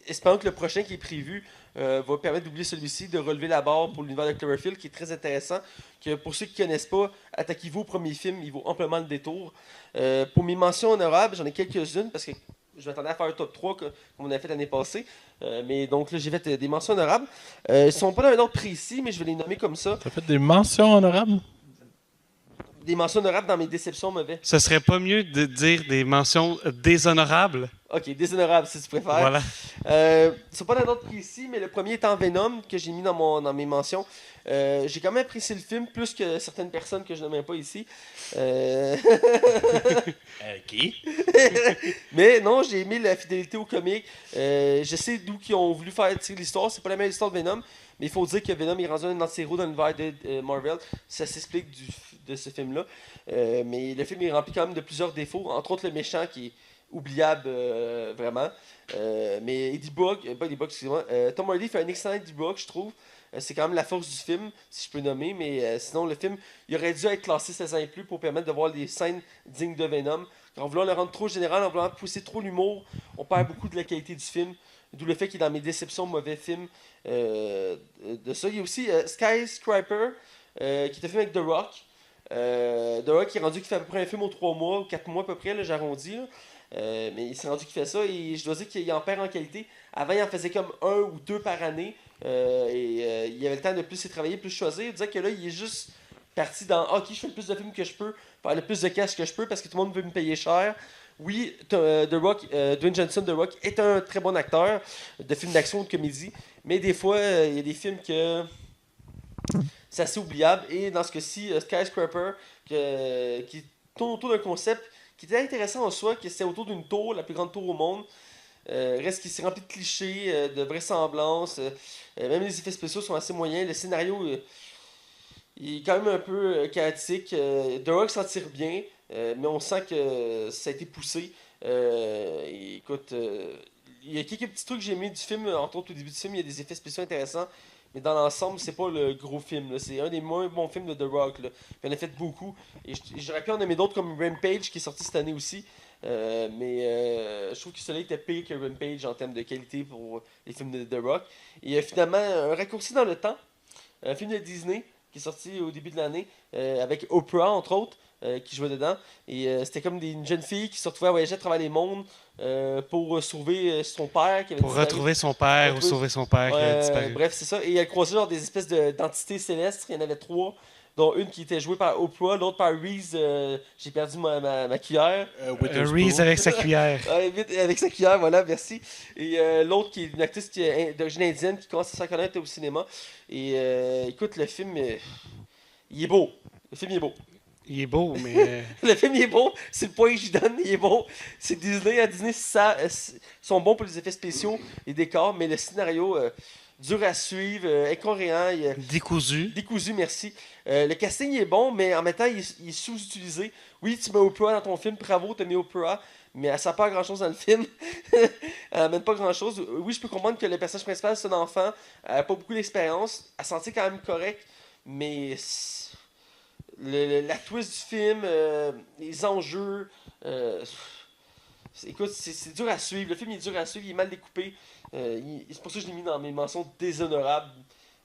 Espérons que le prochain qui est prévu va permettre d'oublier celui-ci, de relever la barre pour l'univers de Cloverfield, qui est très intéressant. Que pour ceux qui ne connaissent pas, attaquez-vous au premier film, il vaut amplement le détour. Pour mes mentions honorables, j'en ai quelques-unes, parce que je m'attendais à faire un top 3 comme on a fait l'année passée. Mais donc là, j'ai fait des mentions honorables. Ils ne sont pas dans un ordre précis, mais je vais les nommer comme ça. T'as fait des mentions honorables? Des mentions honorables dans mes déceptions mauvais. Ce serait pas mieux de dire des mentions déshonorables? Ok, déshonorables si tu préfères. Voilà. Ils sont pas dans un ordre précis, mais le premier étant Venom, que j'ai mis dans mes mentions. J'ai quand même apprécié le film, plus que certaines personnes que je n'aime pas ici. Qui? Mais non, j'ai aimé la fidélité au comic. Je sais d'où ils ont voulu faire tirer l'histoire. C'est pas la même histoire de Venom, mais il faut dire que Venom est rendu un anti-héros dans l'univers de Marvel. Ça s'explique de ce film-là. Mais le film est rempli quand même de plusieurs défauts, entre autres le méchant qui est oubliable vraiment. Mais Eddie Brock, pas Eddie Brock, excusez-moi, Tom Hardy fait un excellent Eddie Brock, je trouve. C'est quand même la force du film, si je peux nommer, mais sinon le film, il aurait dû être classé 16 ans et plus pour permettre de voir des scènes dignes de Venom. En voulant le rendre trop général, en voulant pousser trop l'humour, on perd beaucoup de la qualité du film. D'où le fait qu'il est dans mes déceptions mauvais films de ça. Il y a aussi Skyscraper, qui est un film avec The Rock. The Rock qui est rendu qu'il fait à peu près un film aux 3 mois, ou 4 mois à peu près, j'arrondis. Mais il s'est rendu qu'il fait ça et je dois dire qu'il en perd en qualité. Avant, il en faisait comme 1 ou 2 par année. Il avait le temps de plus y travailler, plus choisir. Il disait que là, il est juste parti dans ok, je fais le plus de films que je peux, faire le plus de cash que je peux parce que tout le monde veut me payer cher. Oui, The Rock, Dwayne Johnson, The Rock, est un très bon acteur de films d'action ou de comédie, mais des fois, il y a des films que c'est assez oubliable. Et dans ce cas-ci, Skyscraper, qui tourne autour d'un concept qui était intéressant en soi, que c'est autour d'une tour, la plus grande tour au monde. Reste qu'il s'est rempli de clichés, de vraisemblances. Même les effets spéciaux sont assez moyens. Le scénario il est quand même un peu chaotique. The Rock s'en tire bien, mais on sent que ça a été poussé. Écoute, il y a quelques petits trucs que j'ai mis du film. Entre autres, au début du film, il y a des effets spéciaux intéressants. Mais dans l'ensemble, c'est pas le gros film. Là. C'est un des moins bons films de The Rock. Là. Il en a fait beaucoup. Et j'aurais pu en aimer d'autres comme Rampage qui est sorti cette année aussi. Mais je trouve que celui-là était pire que Rampage en termes de qualité pour les films de The Rock. Et finalement, un raccourci dans le temps. Un film de Disney qui est sorti au début de l'année avec Oprah, entre autres. Qui jouait dedans. Et c'était comme une jeune fille qui se retrouvait à voyager à travers les mondes pour sauver son père qui avait Pour disparu. retrouver son père ou sauver son père qui avait disparu. Bref, c'est ça. Et elle croisait genre des espèces d'entités célestes. Il y en avait 3. Dont une qui était jouée par Oprah, l'autre par Reese. J'ai perdu ma cuillère. Reese avec sa cuillère. Avec sa cuillère, voilà, merci. Et l'autre qui est une actrice qui est d'origine indienne qui commence à s'en connaître au cinéma. Et écoute, le film, il est beau. Le film il est beau. Il est beau, mais. Le film il est bon, c'est le point que j'y donne, il est bon. C'est Disney, à Disney, sont bons pour les effets spéciaux, les décors, mais le scénario, dur à suivre, incohérent. Décousu. Décousu, merci. Le casting est bon, mais en même temps, il est sous-utilisé. Oui, tu mets Oprah dans ton film, bravo, tu as mis Oprah, mais elle ne sert pas à grand-chose dans le film. Elle n'amène pas grand-chose. Oui, je peux comprendre que le personnage principal, c'est un enfant, elle n'a pas beaucoup d'expérience, elle sentit quand même correct, mais la twist du film, les enjeux, écoute, c'est dur à suivre. Le film est dur à suivre, il est mal découpé. C'est pour ça que je l'ai mis dans mes mentions déshonorables.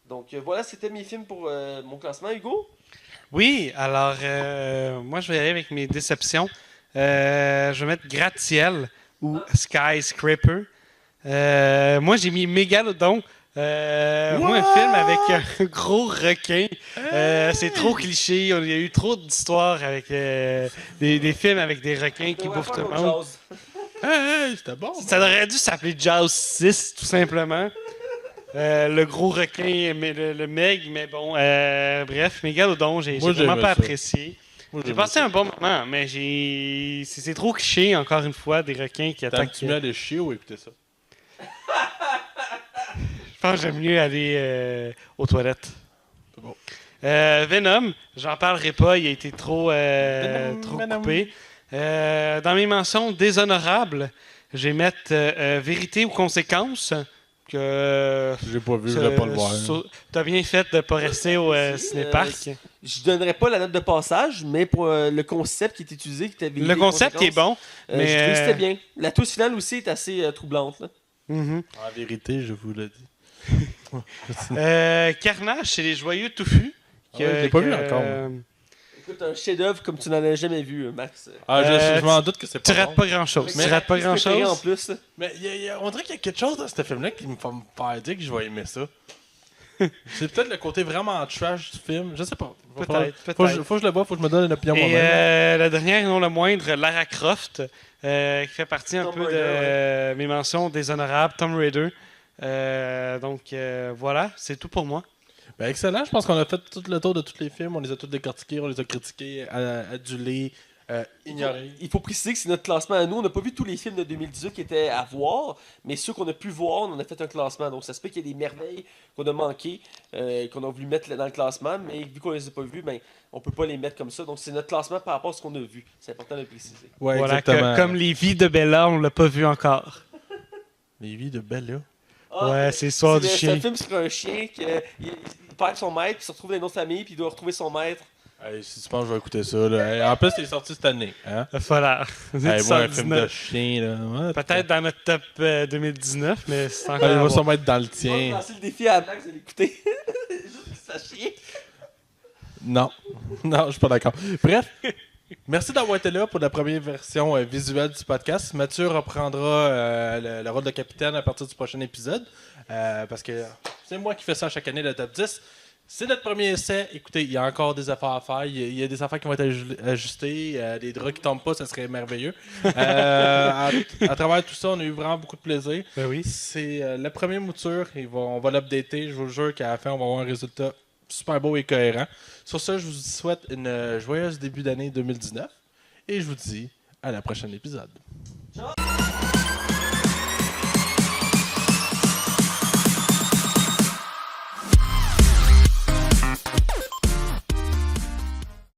Donc voilà, c'était mes films pour mon classement. Hugo? Oui, alors moi je vais y aller avec mes déceptions. Je vais mettre Gratte-ciel ou Skyscraper. Moi j'ai mis Mégalodon. Moi, un film avec un gros requin, c'est trop cliché. Il y a eu trop d'histoires avec des films avec des requins qui bouffent tout le monde. C'était bon. Ça aurait dû s'appeler Jaws 6, tout simplement. Le gros requin, mais le Meg, mais bon, bref, Mégalodon, j'ai vraiment pas apprécié. J'ai passé un bon moment, mais c'est trop cliché, encore une fois, des requins qui attaquent. Tu mets à les chier ou écouter ça? pense que j'aime mieux aller aux toilettes. C'est bon. Venom, j'en parlerai pas, il a été trop Venom. coupé. Dans mes mentions déshonorables, je vais mettre Vérité ou Conséquences. Que J'ai pas vu, je voulais pas le voir. T'as bien fait de pas rester au cinéparc. Je donnerais pas la note de passage, mais pour le concept qui est utilisé, qui était Le concept est bon, je mais trouvais que c'était bien. La touche finale aussi est assez troublante. Là. mhm. En vérité, je vous le dis. Carnage, c'est les Joyeux Touffus. Ah ouais, je l'ai pas vu encore. Écoute, un chef-d'œuvre comme tu n'en as jamais vu, Max. Je m'en doute que c'est Tu pas rates bon. pas grand-chose. Tu rates pas Préféré en grand-chose. plus. Là. Mais on dirait qu'il y a quelque chose dans ce film-là qui me fait me faire dire que je vais aimer ça. C'est peut-être le côté vraiment trash du film. Je sais pas. Peut-être. Faut que je le vois, faut que je me donne une opinion Et moi-même. la dernière, non le moindre, Lara Croft, qui fait partie un Tomb peu Raider, de mes mentions déshonorables, Tomb Raider. Donc voilà, c'est tout pour moi. Ben, excellent, je pense qu'on a fait tout le tour de tous les films. On les a tous décortiqués, on les a critiqués, adulés, ignorés. Il faut préciser que c'est notre classement à nous. On n'a pas vu tous les films de 2018 qui étaient à voir, mais ceux qu'on a pu voir, on en a fait un classement. Donc ça se peut qu'il y ait des merveilles qu'on a manquées, qu'on a voulu mettre dans le classement, mais vu qu'on les a pas vus, ben, on peut pas les mettre comme ça. Donc c'est notre classement par rapport à ce qu'on a vu. C'est important de le préciser. Ouais, Voilà, exactement. comme les vies de Bella, on l'a pas vu encore. Les vies de Bella. Ouais, c'est l'histoire du C'est chien. un film sur un chien qui il perd son maître, puis se retrouve dans une autre famille, puis il doit retrouver son maître. Hey, si tu penses que je vais écouter ça, là. Hey, en plus, il est sorti cette année. Hein? Voilà. Hey, moi, un film de chien, là. Ouais, Peut-être dans notre top 2019, mais c'est encore. Il à va voir. sûrement être dans le On va tien. lancer le défi à Max de l'écouter. Juste que ça chien. Non. Non, je suis pas d'accord. Bref. Merci d'avoir été là pour la première version visuelle du podcast. Mathieu reprendra le rôle de capitaine à partir du prochain épisode. Parce que c'est moi qui fais ça chaque année, le top 10. C'est notre premier essai. Écoutez, il y a encore des affaires à faire. Il y a des affaires qui vont être ajustées. Des draps qui tombent pas, ça serait merveilleux. À travers tout ça, on a eu vraiment beaucoup de plaisir. Ben oui. C'est la première mouture. On va l'updater. Je vous jure qu'à la fin, on va avoir un résultat super beau et cohérent. Sur ça, je vous souhaite une joyeuse début d'année 2019. Et je vous dis à la prochaine épisode.